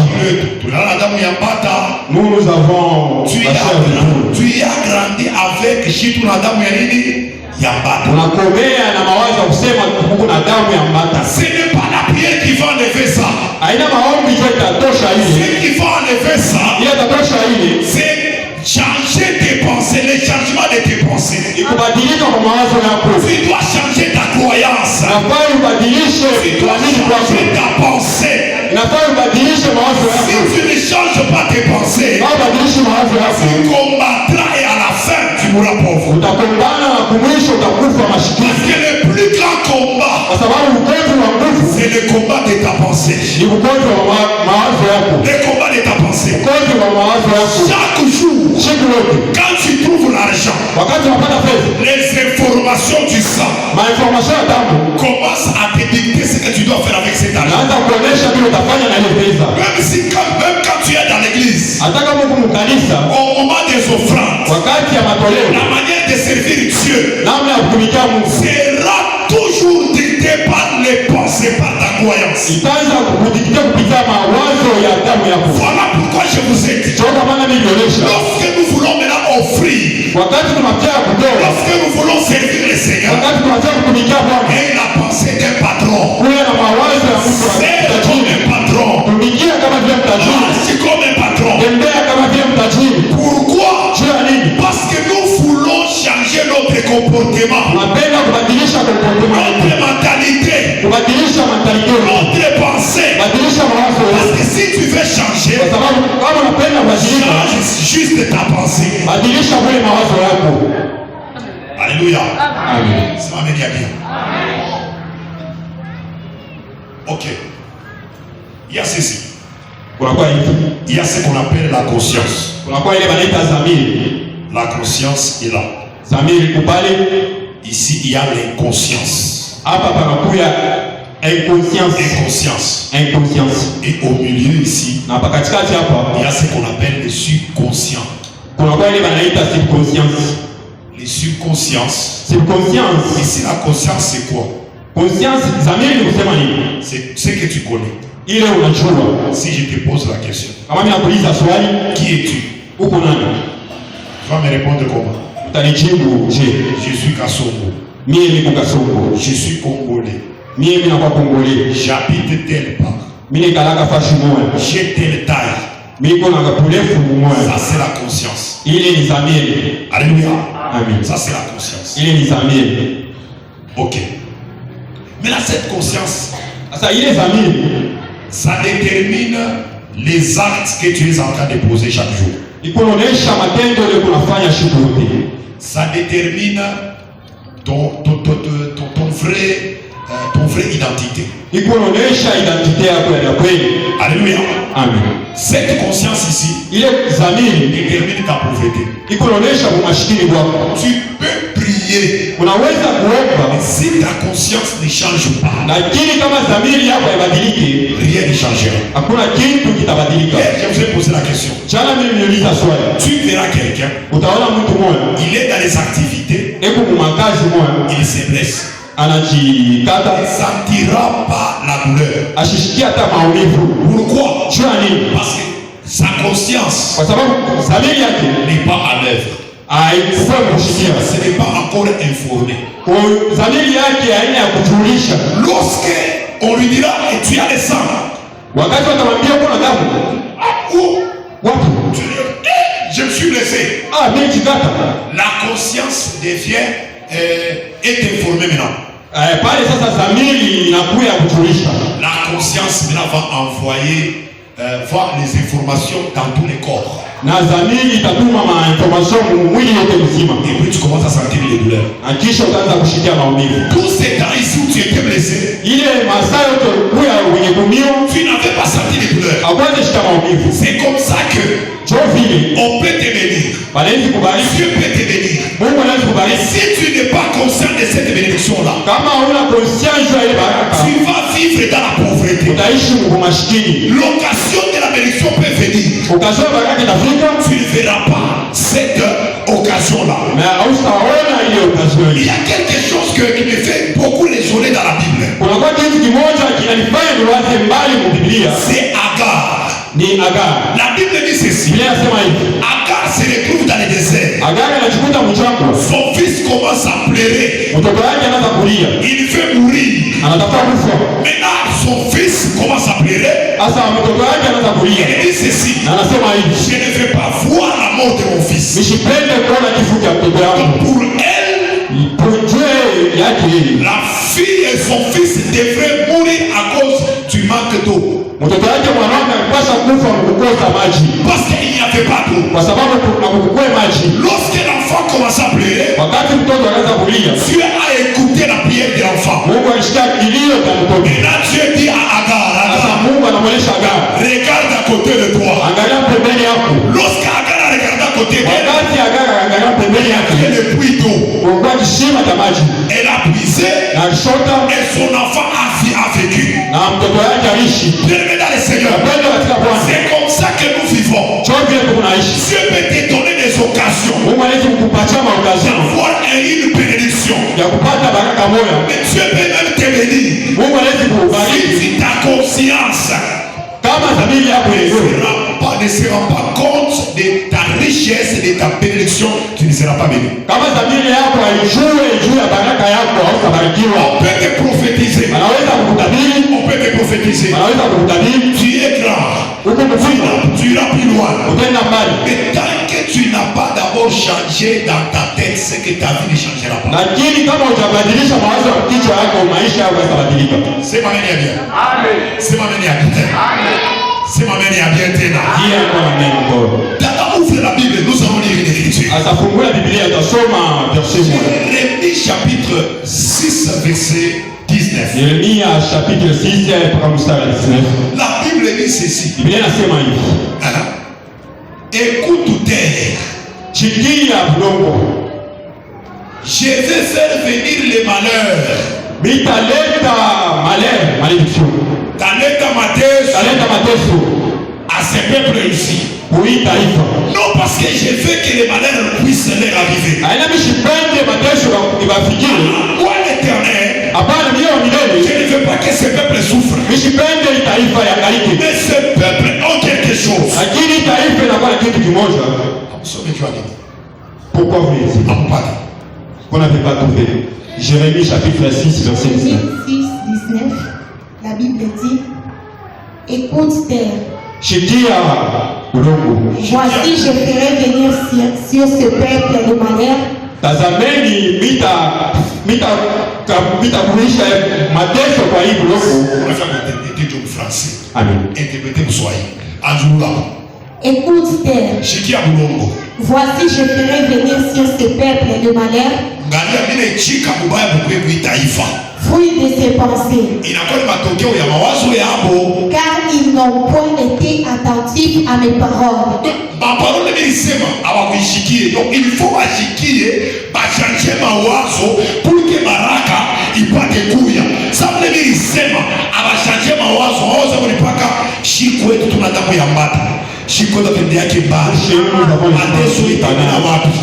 tulala damu ya mbata. Nous avons Tu la chair de poule. as grandi avec shitu na damu ya nini? Ya mbata. Unakomea na mawazo ya kusema Mungu na damu ya mbata. Ce n'est pas la prière qui va enlever ça. Haina maombi tu itatosha Ce ile. qui va enlever ça, Ile itatosha ile. c'est changer tes pensées, le changement de tes pensées. Ikubadilika kwa mawazo yako. Tu dois changer ta croyance. Nafaa ubadilishe Tu dois kuamini kwako. changer ta pensée. Nafaa ubadilishe mawazo Si yako. tu ne changes pas tes pensées, Nafaa ubadilishe mawazo yako. tu combattras et à la fin, tu mourras pauvre. Utakumbana na kumwisho utakufa Parce masikini. que le plus grand combat, Kwa sababu ugonjwa wa nguvu c'est le combat de ta pensée. ni ugonjwa wa mawazo yako. Le combat de ta pensée. Ugonjwa wa mawazo yako. Chaque jour, Siku yote quand tu trouves l'argent, wakati unapata pesa, les informations du sang mainformation ya damu commencent à te dicter ce que tu dois faire avec cet argent. naanza kuonesha vile utafanya na ile pesa. Même quand tu es dans l'église, Hata kama uko mkanisa, au moment des offrandes, wakati ya matoleo, la manière de servir Dieu namna ya kutumikia Mungu sera toujours dictée par les pensées, par ta croyance. itaanza kukudikia kupitia mawazo ya damu yako. Voilà pourquoi je vous ai dit, Toka maana mimi nionyesha, lorsque nous voulons maintenant offrir, wakati tunatia kutoa, lorsque nous voulons servir le Seigneur, wakati tunatia kutumikia Bwana, et la pensée d'un patron, kuwe na mawazo ya Mungu wa c'est comme mtajiri. un patron, Tumikia kama vile mtajiri, agis comme un patron. tembea kama vile mtajiri. Pourquoi? Juu ya nini? Parce que nous voulons changer notre comportement, Tunapenda kubadilisha comportement notre yetu, mentalité, kubadilisha mentalite yetu, notre pensée. kubadilisha mawazo Parce yetu. que si tu veux changer, Kwa sababu kama unapenda kubadilika, change juste ta pensée. badilisha vile mawazo yako. Alléluia. Amen. Ça va bien. Ok. Il y a ceci. Kunakuwa hivi, Il y a ce qu'on appelle la conscience. kunakuwa ile wanaita zamiri. La conscience est là. Zamiri kupale, Ici, il y a l'inconscience. hapa panakuya inconscience. Inconscience. Inconscience. Et au milieu ici, Na hapa katikati hapa il y a ce qu'on appelle le subconscient. kunakuwa ile wanaita subconscience. Les subconsciences. Subconscience. Ici, la conscience, c'est quoi? Conscience, zamiri ni kusema nini? C'est ce que tu connais. Ile unajua. Si je te pose la question, Kama mimi nakuuliza swali, qui es-tu? uko nani? Tu vas me répondre comment? Utanijibu je? Je suis Kassongo. Mimi niko Kasongo. Je suis Congolais. Mimi nakuwa Kongole. J'habite telle part. Mimi nikalaka fashi moja. J'ai telle taille. Mimi niko na kapulefu moja. Ça, c'est la conscience. Ile ni zamiri. Alléluia. Amen. Ça, c'est la conscience. Ile ni zamiri. Ok. Mais là, cette conscience, Sasa ile zamiri ça détermine les actes que tu es en train de poser chaque jour. ikuonesha matendo ile kunafanya siku yote. Ça détermine ton vrai identité. Ikuonesha identite yako ya kweli. Alléluia. Amen. Cette conscience ici Ile zamiri détermine ta pauvreté. ikuonesha umashikini wako. Tu peux prier, Unaweza kuomba, mais si ta conscience ne change pas, lakini kama zamiri yako haibadiliki, rien ne changera. hakuna kitu kitabadilika. Hier, je vous ai posé la question. Jana mimi niliuliza swali. Tu verras quelqu'un, Utaona mtu mmoja il est dans les activités, eko mumakazi moya il se blesse. anajikata, Il ne sentira pas la douleur. ashishikia hata maumivu. Pourquoi? Jua nini? Parce que sa conscience Kwa sababu dhamiri yake n'est pas à l'œuvre. haikuwa kushikia, Ce n'est pas encore informé. dhamiri yake haina ya kujulisha. Lorsque on lui dira et tu as le sang, Wakati watamwambia kuna damu où wapi, je me suis blessé, mimi jikata, la conscience devient est informée maintenant. pale sasa dhamiri inakuwa ya kujulisha. La conscience maintenant va envoyer voir les informations dans tous les corps. Na dhamiri itatuma information mwili yote mzima, Et puis tu commences à sentir les douleurs. kisha utaanza kushikia maumivu. Tous ces temps ici où tu étais blessé, Ile masaa yote kuya wenye kumio tu n'avais pas senti les douleurs. akwanza shika maumivu. C'est comme ça que Jo vile on peut te bénir. wanaweza kubariki, Dieu peut te bénir. Mungu anaweza Et kubariki. si tu n'es pas conscient de cette bénédiction-là, Kama huna conscience ya ile baraka, tu vas vivre dans la pauvreté. utaishi mkumashikini. L'occasion de la bénédiction peut venir. Ukazua baraka itafika, Tu ne verras pas cette occasion-là. na hautaona ile Il occasion. y a quelque chose qui me fait beaucoup résonner dans la Bible. Kuna kwa kitu kimoja kinanifanya niwaze mbali mu Biblia, C'est Agar. ni Agar. La Bible dit ceci. Biblia inasema hivi, Agar se retrouve dans le désert. Agar anajikuta mchanga, Son fils commence à pleurer. mtoto wake anaanza kulia, Il veut mourir. anatafuta kufa. Maintenant, son fils commence à pleurer. Sasa mtoto wake anaanza kulia, Il dit ceci. na anasema hivi, Je ne veux pas voir la mort de mon fils. nisipende kuona kifo cha mtoto wangu. Pour elle, Projue yake la fille et son fils devraient mourir à cause du manque d'eau. mtoto wake mwanamke alipaswa kufa kukosa maji, Parce qu'il n'y avait pas d'eau. kwa sababu hakukua maji. Lorsque l'enfant commence à pleurer, Wakati mtoto anaanza kulia, Dieu a écouté la prière de l'enfant. Mungu alishikia kilio cha mtoto. Et là, Dieu dit à Agar, Sasa Agar, Mungu anamwonyesha Agar, regarde à côté de toi. angalia pembeni yako. Lorsqu'Agar a regardé à côté d'elle, Wakati Agar angalia pembeni il y yake, avait le puits d'eau. kulikuwa kisima cha maji Elle a puisé na alishota, et son enfant a vécu. na mtoto wake aliishi. Bien-aimé dans le Seigneur, Pendo katika Bwana, c'est comme ça que nous vivons. cho vile tunaishi. Dieu peut te donner des occasions Mungu anaweza kukupatia maukazano d'avoir une bénédiction. ya kupata baraka moya. Mais Dieu peut même te bénir. Mungu anaweza kukubariki Si ta conscience kama dhamiri yako yenyewe ne se rend pas compte de ta richesse et de ta bénédiction, tu ne seras pas béni. kama dhamiri yako haijue juu ya baraka yako, hautabarikiwa. On peut te prophétiser. Wanaweza kukutabiri, On peut te prophétiser. wanaweza kukutabiri, Tu es grand. uko mkubwa, Tu iras plus loin. utaenda mbali, Mais tant que tu n'as pas d'abord changé dans ta tête, c'est que ta vie ne changera pas. lakini kama utabadilisha mawazo ya kichwa yako, maisha yako yatabadilika. C'est ma manière bien. C'est ma manière bien. C'est ma manière bien. Ndiye alikuwa na neno bora. Dada, ouvre la Bible, nous allons lire une écriture. Atafungua Biblia, atasoma verset moja. Jérémie chapitre 6, verset 19. Yeremia chapitre 6 mpaka mstari 19. La Bible dit ceci. Biblia inasema hivi, Écoute terre, sikia udongo, je vais faire venir les malheurs. nitaleta malédiction, Taleta mateso nitaleta mateso à ce peuple ici. kui taifa. Non parce que je veux que les malheurs puissent leur arriver. Aina mishipende mateso ibafikiri. Moi l'éternel, Hapana, mimi wa je milele ne veux pas que ce peuple souffre. mishipende taifa ya kaliki, Mais ce peuple a quelque chose. lakini taifa inakuwa na kitu kimoja. Pourquoi vous les dites? Qu'on n'avait pas trouvé. Jérémie chapitre 6 verset 19. 6, 19, la Bible dit, écoute terre, Shikia udongo, voici je ferai venir sur ce peuple le malheur, tazameni mitakuisha mateso kwa hii udongo. On va faire interpréter du français. Amen. Interpréter pour soi. Anjoula. écoute terre, Shikia bulongo. voici je ferai venir sur ce peuple le malheur, Ngalia mine chika mubaya mkwebu taifa. fruit de ses pensées, Inakuwa ni matokeo ya mawazo yabo. car ils n'ont point été attentifs à mes paroles. Maparole nilisema hawakuishikie. Donc il faut washikie, bachanje mawazo pour que baraka ipate kuya. Sababu nilisema abachanje mawazo wazo mpaka shiku wetu tunataka ya mbata. Shiku wetu tende yake mbali. Mateso itamina wapi?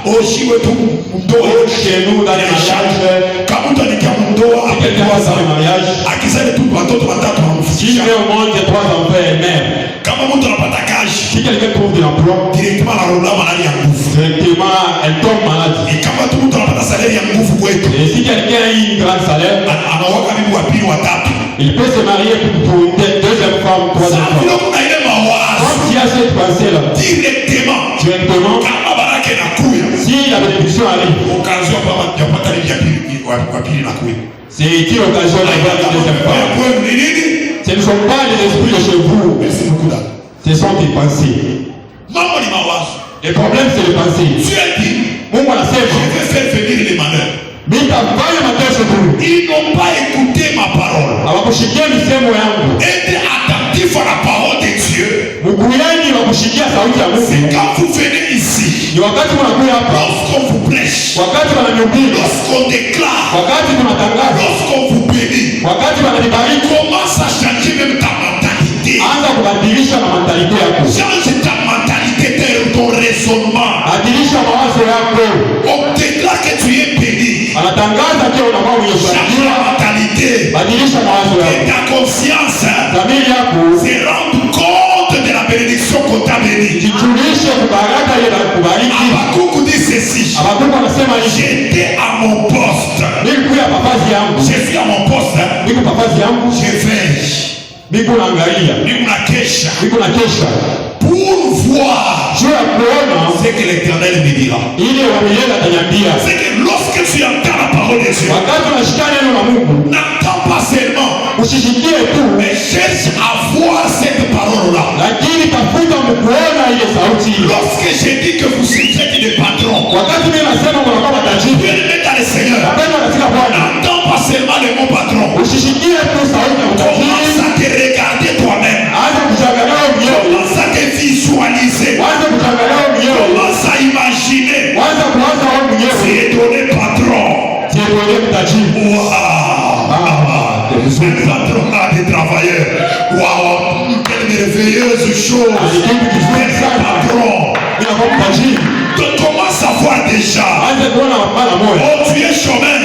oshiwe tu mdoa Chez nous, dans les mariages, kama mtu anikia mdoa si quelqu'un va dans le mariage, akizali tu watoto watatu s'il wanamfikisha. met au monde 3 enfants et mère, Kama mtu anapata kazi si quelqu'un trouve de l'emploi, directement anarola malali ya nguvu. directement, elle tombe malade. Kama tu mtu anapata salari ya nguvu kwetu, Et si quelqu'un a un grand salaire, anawaka bibi wa pili watatu. il peut se marier pour une deuxième femme, troisième Sasa vile femme. kuna ile mawazo Comme s'il y a cette pensée-là, directement directement, kama baraka inakuya si la bénédiction arrive, occasion kama yapata bibi ya pili wa pili nakuya. c'est une occasion d'avoir une deuxième femme. Kwenu ni nini? Ce ne sont pas les esprits de chez vous, Merci beaucoup dada. ce sont des pensées. Mambo ni mawazo. Le problème, c'est les pensées. Dieu dit, Mungu anasema, je vais faire venir les malheurs. nitafanya mateso tu. Ils n'ont pas écouté ma parole. Hawakushikia misemo yangu. Être attentif à la parole de Dieu. Mkueni wa kushikia sauti ya C'est Mungu. quand vous venez ici, Ni wakati mnakuja hapa, lorsqu'on vous prêche, wakati wananihubiri, lorsqu'on déclare, wakati tunatangaza, lorsqu'on vous bénit, wakati wananibariki, commence à changer même ta mentalité. anza kubadilisha na mentalite yako. Change ta mentalité, ton raisonnement. Badilisha mawazo yako. On déclare que tu es béni. Anatangaza pia unakuwa mwenye Change kubarikiwa. la mentalité. Badilisha mawazo Et yako. ta conscience Dhamiri yako se rende compte de la bénédiction qu'on t'a béni. jijulishe kubaraka ile na kubariki. Habakkuk dit ceci. Habakuku anasema hivi, J'étais à mon poste. nilikuya papazi yangu, Je suis à mon poste. niko papazi yangu, Je veille. niko naangalia, Niko na kesha. niko na kesha Pour voir juu ya kuona ce que l'Éternel me dira. ile wa milele ataniambia. C'est que lorsque tu entends la parole de Dieu, Wakati unashika neno la Mungu, n'entends pas seulement, usishikie tu, mais cherche à voir cette parole-là. lakini tafuta mkuona ile sauti. Lorsque je dis que vous êtes des patrons, Wakati mimi nasema mnakuwa matajiri, bien-aimés dans le Seigneur, wapendwa katika Bwana, n'entends pas seulement le mot patron. usishikie tu sauti ya utajiri. Commence à te regarder toi-même. Anza kujiangalia wewe mwenyewe, Commence à te visualiser. anza kujiangalia wewe mwenyewe, Commence à imaginer. anza kuwaza wewe Tu mwenyewe. es donné patron. Sietolee mtajiri. Waouh! Un patron a des travailleurs. Waouh! Quelle merveilleuse chose! Ni kitu kizuri Un sana. patron. Mimi nakuwa mtajiri. Tu commences à voir déjà. Anza kuona mara moja. Oh, tu es chômeur.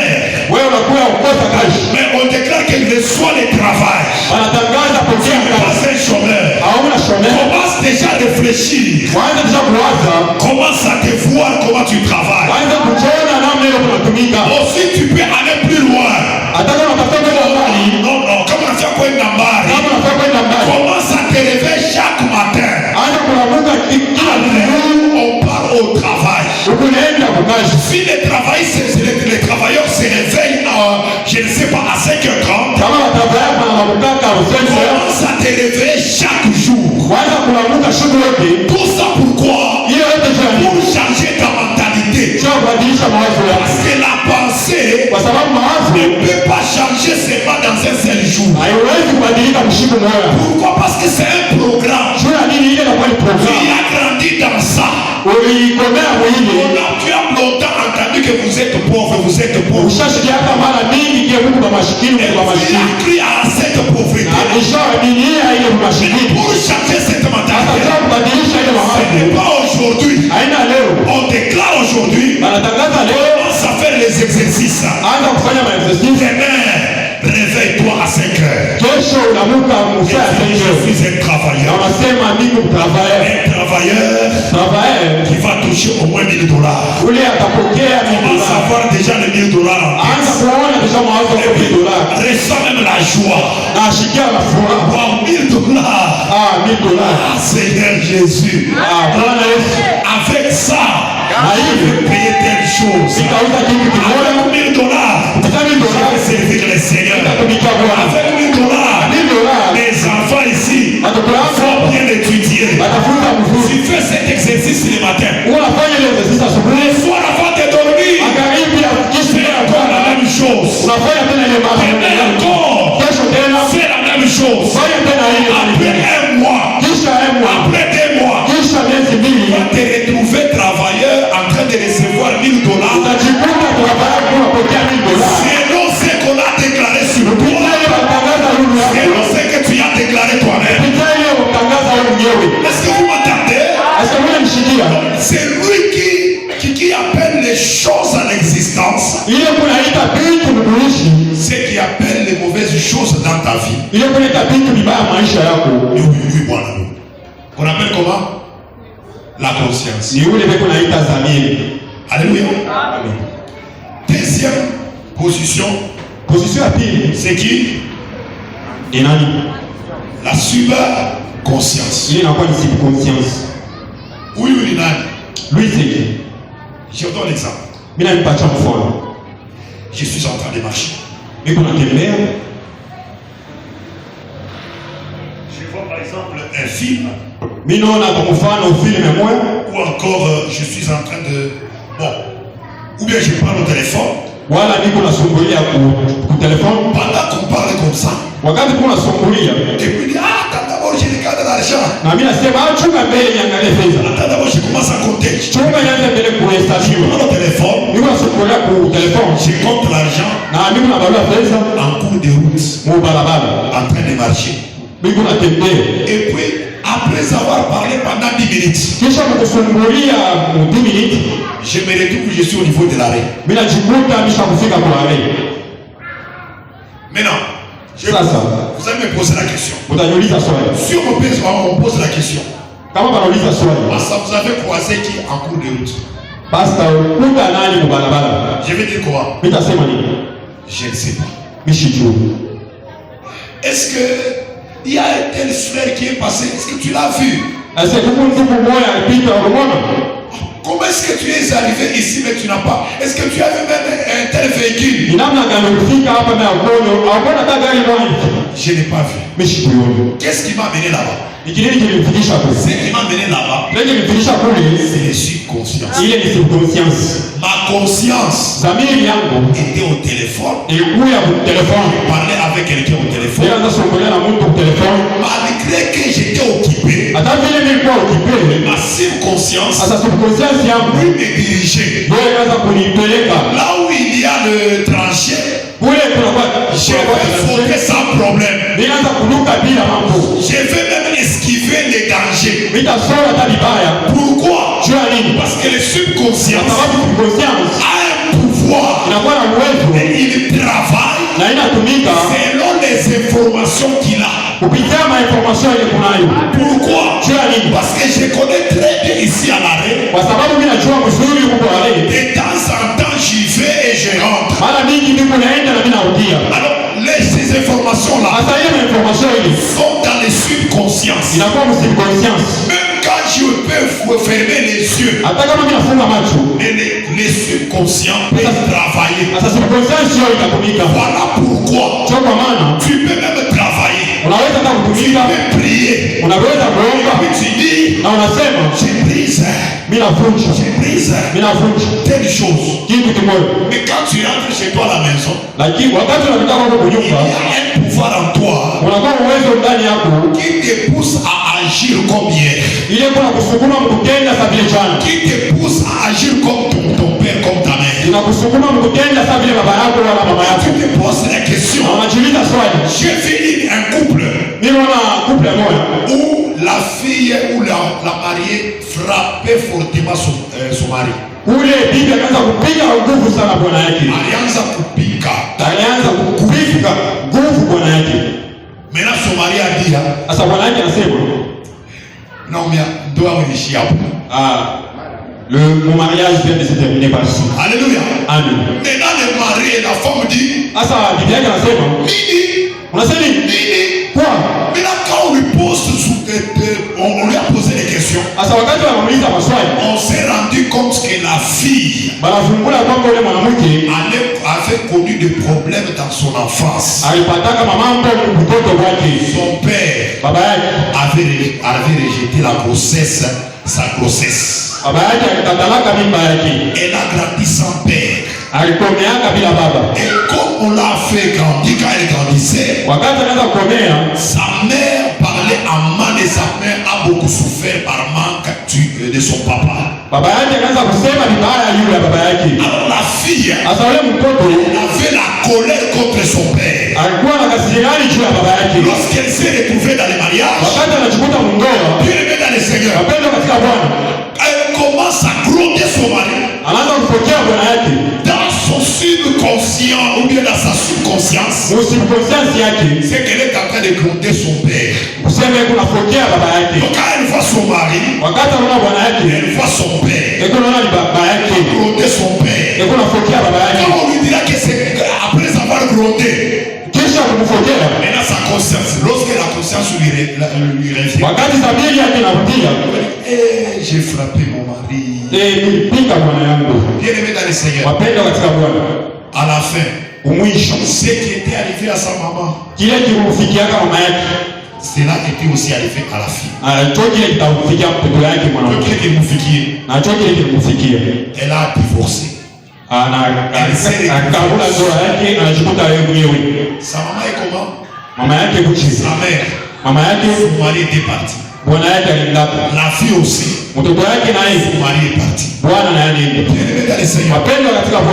Wewe unakuwa ukosa kazi. Mais on déclare qu'il reçoit le travail. Wanatangaza Tu pokea n'es kazi. pas un chômeur. Hauna shomea. Commence déjà à réfléchir. Waanze kisha kuwaza. Commence à te voir comment tu travailles. Waanze kujiona namna ile unatumika. Aussi, tu peux aller plus loin. Hata kama unatafuta kwenda mbali, Non, non, comme on a fait quoi d'ambari. kama unataka kwenda mbali, Commence à te réveiller chaque matin. anza kulamuka kila siku. On part au travail. Ukunaenda kwa kazi. Si les travailleurs se réveillent je ne sais pas, à 5h30, Kama watavaya kwa mamukaka usense, commence à te réveiller chaque jour. waanza kulamuka siku yote. Tout ça pourquoi? Hiyo yote Pour jani. changer ta mentalité. Sio kubadilisha mawazo yako. Parce que la pensée Kwa sababu mawazo ne peut pas changer seulement dans un seul jour. haiwezi kubadilika mshiku moja. Pourquoi? Parce que c'est un programme. Juu ya nini ile inakuwa ni Tu programu. as grandi dans ça. Uliikomea mwili. Tu as longtemps entendu que vous êtes pauvre, vous êtes pauvre. Ushashikia hata mara mingi kia Mungu kwa maskini Et kwa tu maskini. as cru à cette pauvreté. Alishaaminia ile maskini. Pour changer cette mentalité, Atataka kubadilisha ile ce mawazo. n'est pas aujourd'hui. Haina leo. On déclare aujourd'hui, Anatangaza leo, commence à faire les exercices. anza kufanya maexercice. Demain, réveille-toi à 5 heures. Kesho unamuka Et musaa dis, je senjo. suis un Na travailleur. unasema mimi mtravaye. Un travailleur Travaye. qui va toucher au moins 1000 $. Ule atapokea Commence à $1000. voir déjà les 1000 $. Anza kuona kisha mawazo kwa $10. Ressens même la joie. Na ashikia la furaha. Wow, 1000 $. $1000. Ah, Seigneur Jésus. Bwana Yesu. Avec ça, Na je hivi vais payer telle chose. nikauza kitu kimoja. Avec 1000 $, Kupitia je $1000. vais servir le Seigneur. Nitatumikia Bwana. Avec 1000 $, $1000. mes enfants ici Watoto wako vont bien étudier. watafunza mzuri. Tu fais cet exercice le matin. Unafanya ile exercice asubuhi. Le soir avant de dormir, Magharibi ya kisha fais encore la même chose. unafanya tena ile Demain mambo. encore, Kesho tena fais la même chose. fanya tena ile Après un mois, kisha emwa après 2 mois, kisha miezi tu mbili vas te retrouver travailleur en train de recevoir 1000 $. utajikuta tunafanya kunapokea $1000. Selon ce qu'on a choses dans ta vie. Ile kuleta vitu vibaya maisha yako. Ni huyu Bwana. Qu'on appelle comment? La conscience. Ni ule beko naita zamiri. Alléluia. Amen. Deuxième position. Position ya pili, C'est qui? ni nani? La subconscience. Ile inakuwa ni subconscience. Huyu ni nani? Lui c'est qui? Je vous donne l'exemple. Mimi nipatia mfano. Je suis en train de marcher. Niko natembea. Je vois par exemple un film. Mimi naona kwa mfano film moja. Ou encore je suis en train de... Bon. Ou bien je parle au téléphone. Wala niko nasumbulia ku telefone. Pendant qu'on parle comme ça. Wakati kuna nasumbulia. Et puis attends d'abord je regarde l'argent. Na mimi nasema chunga mbele niangalie fedha. Attends d'abord je commence à compter. Chunga nianze mbele kuhesabiwa. Prends le téléphone. Niko nasumbulia ku telefone. Je compte l'argent. Na mimi nabalua fedha En cours de route. mu barabara. En train de marcher. Niko natembea. Et puis après avoir parlé pendant 10 minutes. Kisha mkusumbulia mu 10 minutes. Je me retrouve que je suis au niveau de l'arrêt. Mimi najikuta nimeshafika kwa array. Maintenant, vous allez me poser la question. Utaniuliza swali. Si on pose la question, Kama banauliza swali. ça vous avez croisé qui en cours de route? Basta ukuta nani mu barabara? Je vais dire quoi? Nitasema nini? Je ne sais pas. Mishijua. Est-ce que il y a un tel frère qui est passé? Est-ce que tu l'as vu? Est-ce que kuko mtu mmoja alipita unaona? Comment est-ce que tu es arrivé ici mais tu n'as pas? Est-ce que tu avais même un tel véhicule? Ni namna gani ulifika hapa na ukono? Hauna hata gari moja. Je n'ai pas vu. Mishijua. Qu'est-ce qui m'a amené là-bas? Ikilini kilimfikisha kule. Ce qui m'a amené là-bas, Ndio kilimfikisha kule. c'est le subconscient. Ile ni subconscience. Ma conscience Zamiri yangu était au téléphone. ilikuwa kwa telefoni. Parler avec quelqu'un au téléphone. Ndio anza kuongelea na mtu kwa telefoni. Malgré que j'étais occupé, Hata vile nilikuwa occupé. ma subconscience Sasa subconscience yangu lui me dirigeait. ndio ikaanza kunipeleka. Là où il y a le tranché, Kule kuna kwa je vais sauter sans problème. nilianza kunuka bila mambo. Je vais même esquiver les dangers. Nitasoma hata vibaya. Pourquoi? Juu ya nini? Parce que le Kwa subconscient sababu subconscience a un pouvoir inakuwa na uwezo et il travaille na inatumika selon les informations qu'il a. kupitia mainformation ile kunayo. Pourquoi? Juu ya nini? Parce que je connais très bien ici à l'arrêt. Kwa sababu mimi najua mzuri huko wale. De temps en temps, j'y vais et je rentre. Mara mingi ndipo naenda na mimi narudia. Alors, ces informations-là Hasa hiyo information ile sont dans les subconsciences. inakuwa mu subconscience. Même quand je peux fermer les yeux, Hata kama mimi nafunga macho, les subconscients peuvent travailler. sasa subconscience hiyo itatumika. Voilà pourquoi Kwa maana tu peux même travailler. unaweza hata Tu kutumika, peux prier. unaweza Et kuomba puis tu dis, na unasema je brise, mimi navunja, je brise mimi navunja telle chose. kitu kimoja. Mais quand tu rentres chez toi à la maison, Lakini wakati unafika kwa il y nyumba, a un pouvoir en toi unakuwa uwezo ndani yako qui te pousse à agir comme hier. ile kuna kusukuma mkutenda sa vile jana, Qui te pousse à agir comme ton père, comme ta mère. inakusukuma mkutenda sa vile baba yako wala mama yako. Tu te poses la question. Na unajiuliza swali, J'ai vu un couple niona couple moja où la fille ou la mariée frappait fortement son mari. ule bibi akaanza kupiga nguvu sana bwana yake, Alianza kupika. alianza kupiga nguvu bwana yake. Maintenant son mari a dit, Sasa bwana yake anasema non mais doit réfléchir. mon mariage vient de se terminer par ici. Alléluia. Amen. Maintenant le mari et la femme dit, Sasa bibi yake anasema Nini, unasema nini? Nini. Kwa Maintenant quand on lui pose on lui a posé des questions, sasa wakati wanamuuliza maswali, on s'est rendu compte que la fille banafungula kwamba ule mwanamke avait connu des problèmes dans son enfance. alipataka mambo mtoto wake. Son père Baba yake avait rejeté la grossesse, sa grossesse. baba yake alikatalaka mimba yake, Elle a grandi sans père. alikomeaka bila baba. Et comme on l'a fait grandir, quand elle grandissait, Wakati anaanza kukomea, sa mère parlait en mal et sa mère a beaucoup souffert par manque de son papa. baba yake anaanza kusema vibaya yule ya baba yake. Alors la fille Sasa yule mtoto avait la colère contre son père. alikuwa na kasirani juu ya baba yake. Lorsqu'elle s'est retrouvée dans les mariages, Wakati anajikuta mundoa, bien-aimée dans le Seigneur, wapendwa katika Bwana, elle commence à gronder son mari. anaanza kupokea bwana yake Dans son subconscient ou bien dans sa subconscience, c'est qu'elle est en train de gronder son père. Donc quand elle voit son mari, elle voit son père, gronder son père. Quand on lui dira que c'est après avoir grondé, maintenant sa conscience, lorsque la conscience lui revient, j'ai frappé mon mari. Bien aimé dans le Seigneur, à la fin, ce qui était arrivé à sa maman, cela était aussi arrivé à la fille. Elle a divorcé. Sa maman est comment? Sa mère. Son mari était parti. La fille aussi. Son mari est parti.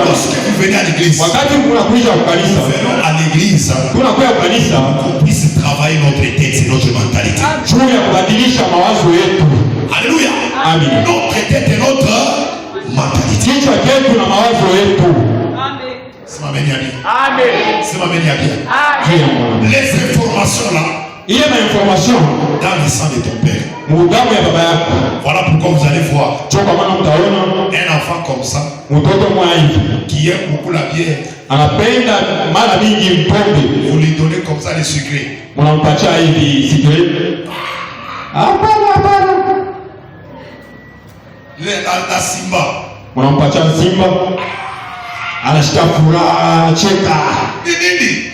Lorsque vous venez à l'église, nous venons à l'église qu'on puisse travailler notre tête et notre mentalité. Alléluia. Notre tête et notre mentalité. C'est ma bien. C'est ma bien. Les informations là, il y a une information dans le sang de ton père. Voilà pourquoi vous allez voir un enfant comme ça qui aime beaucoup la bière. Vous lui donnez comme ça les secrets. La Simba.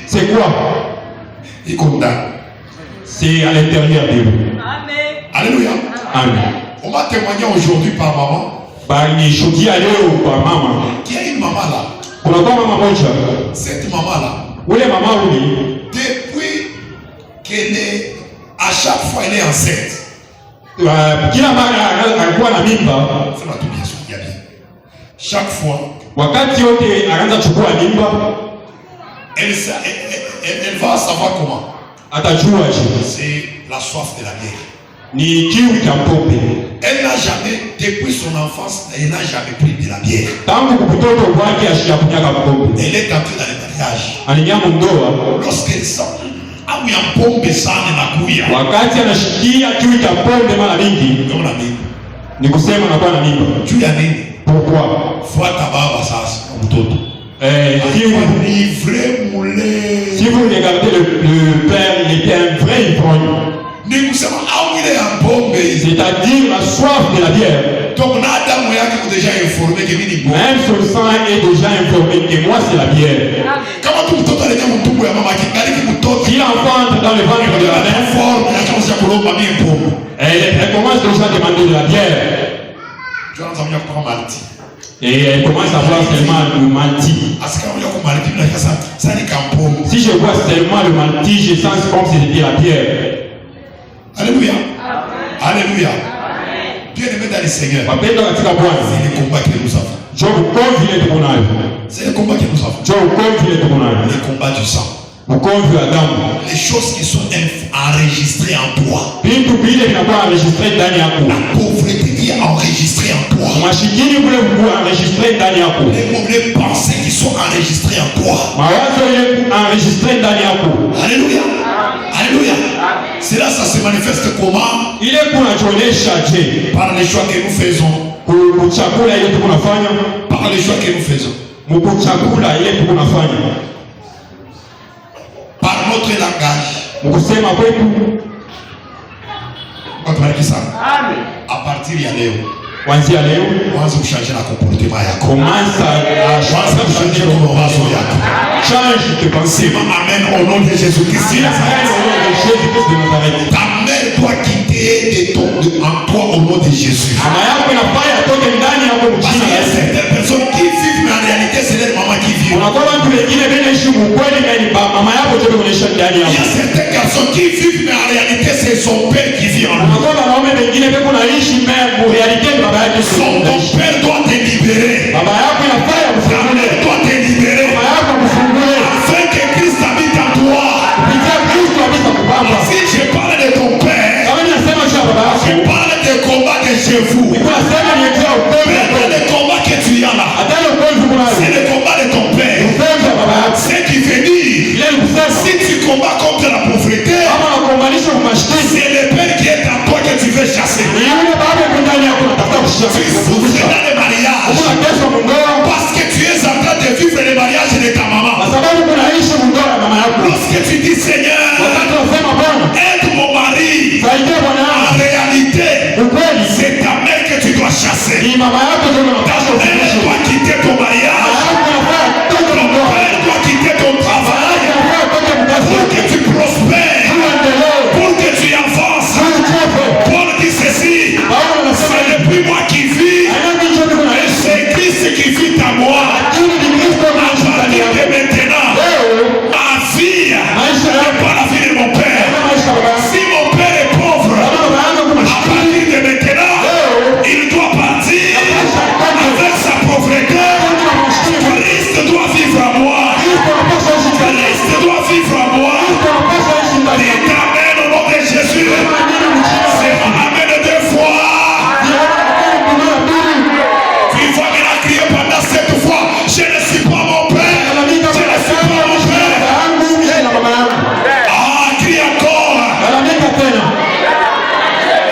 C'est quoi? Il condamne. C'est à l'intérieur de vous. Amen. Alléluia. Amen. On va témoigner aujourd'hui par maman. Qui a une maman là. Cette maman là. Depuis qu'elle est, à chaque fois elle est enceinte. Chaque fois. Elle va savoir comment. C'est la soif de la bière. Elle n'a jamais, depuis son enfance, elle n'a jamais pris de la bière. Elle est entrée dans le mariage. Lorsqu'elle sent, tu as mis. Pourquoi? Si vous regardez le père, il était un vrai ivrogne. C'est-à-dire la soif de la bière. Même son sang est déjà informé que moi c'est la bière. Si l'enfant entre dans le ventre de la mère, elle commence déjà à demander de la bière. Et elle commence à voir seulement le malti. Si je vois seulement le malti, je sens comme si c'était la bière. Alléluia. Alléluia. Bien aimé dans le Seigneur. C'est le combat que nous avons. C'est le combat que nous avons. Le combat du sang. Les choses qui sont enregistrées en toi. La pauvreté qui est enregistrée en toi. Les pensées qui sont enregistrées en toi. Alléluia. Alléluia. Cela, ça se manifeste comment? Par les choix que nous faisons. Par les choix que nous faisons. Par notre langage. À partir de Léo. On va changer la comportement. Commence à changer change tes pensées. Amen au nom de Jésus-Christ. Ta mère doit quitter en toi au nom de Jésus. Il y a certaines personnes qui vivent, mais en réalité c'est leur maman qui vit. Il y a certains garçons qui vivent, mais en réalité c'est son père qui vit en lui. Ton père doit te libérer. Ta mère doit te libérer. Afin que Christ habite en toi. Si je parle de ton père, je parle des combats de chez vous. Mais le combat que tu as là, c'est le combat de ton Lorsque tu dis Seigneur, wakati unasema Bwana aide mon mari, saidia bwana en wangu, réalité, ukweli c'est ta mère que tu dois chasser. ni mama yako ndio Ta unapaswa mère kuishi. doit quitter ton mariage. Ton père doit quitter ton travail pour que tu prospères, pour que tu avances. Paul dit ceci, c'est depuis moi qui vis, et c'est Christ qui vit à moi. À partir de maintenant, ma vie n'est pas la vie de mon père. Si mon père est pauvre, à partir de maintenant, il doit partir avec sa pauvreté. Christ doit vivre à moi. Christ doit vivre à moi. Dites amen au nom de Jésus. C'est amen 2 fois. Tu vas maintenant crier pendant 7 fois. Je ne suis pas mon père. Je ne suis pas mon père. Ah, crie encore.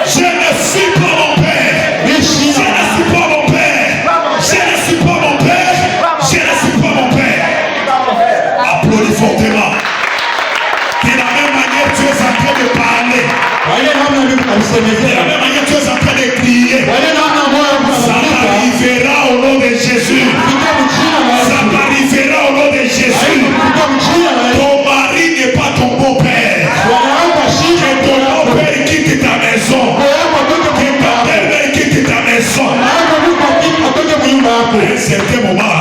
Je ne suis pas mon père. Je ne suis pas mon père. Je ne suis pas mon père. Je ne suis pas mon père. Applaudis fortement. De la même manière, tu es en train de parler. De la même manière, tu es en train de crier. Ça t'arrivera au nom de Jésus. Ça t'arrivera au nom de Jésus. Ton mari n'est pas ton beau-père. Que ton beau-père quitte ta maison. Que ta belle-mère quitte ta maison. À un certain moment,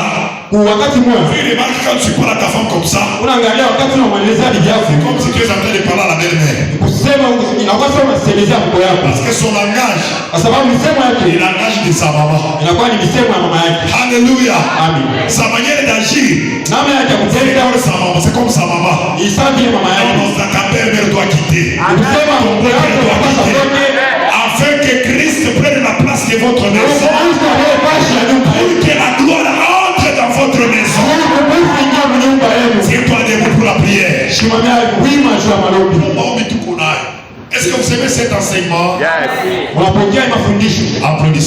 wakati mmoja tu remarques quand tu parles à ta femme comme ça, unaangalia wakati unamwelezea bibi yako c'est comme si tu es en train de parler à la belle-mère. kusema inakuwa sio unasemezea mko yako, Parce que son langage kwa sababu misemo est yake le langage de sa maman. inakuwa ni misemo ya mama yake. Alléluia. Amen. Sa manière d'agir, Namna yake ya c'est kutenda comme sa maman. C'est comme sa maman. ni sawa vile mama yake. Non, ta belle-mère doit quitter. Kusema Ton mko père yako doit unapaswa quitter. toke Afin que Christ prenne la place de votre maison. Kristo anayepashi ya nyumba Pour yenu. que la gloire entre dans votre maison. Utukufu ingia nyumba yenu. Tiens-toi debout pour la prière. Simamia wima juu ya malombi. Est-ce que vous aimez cet enseignement? Unapokea mafundisho. Applaudissez.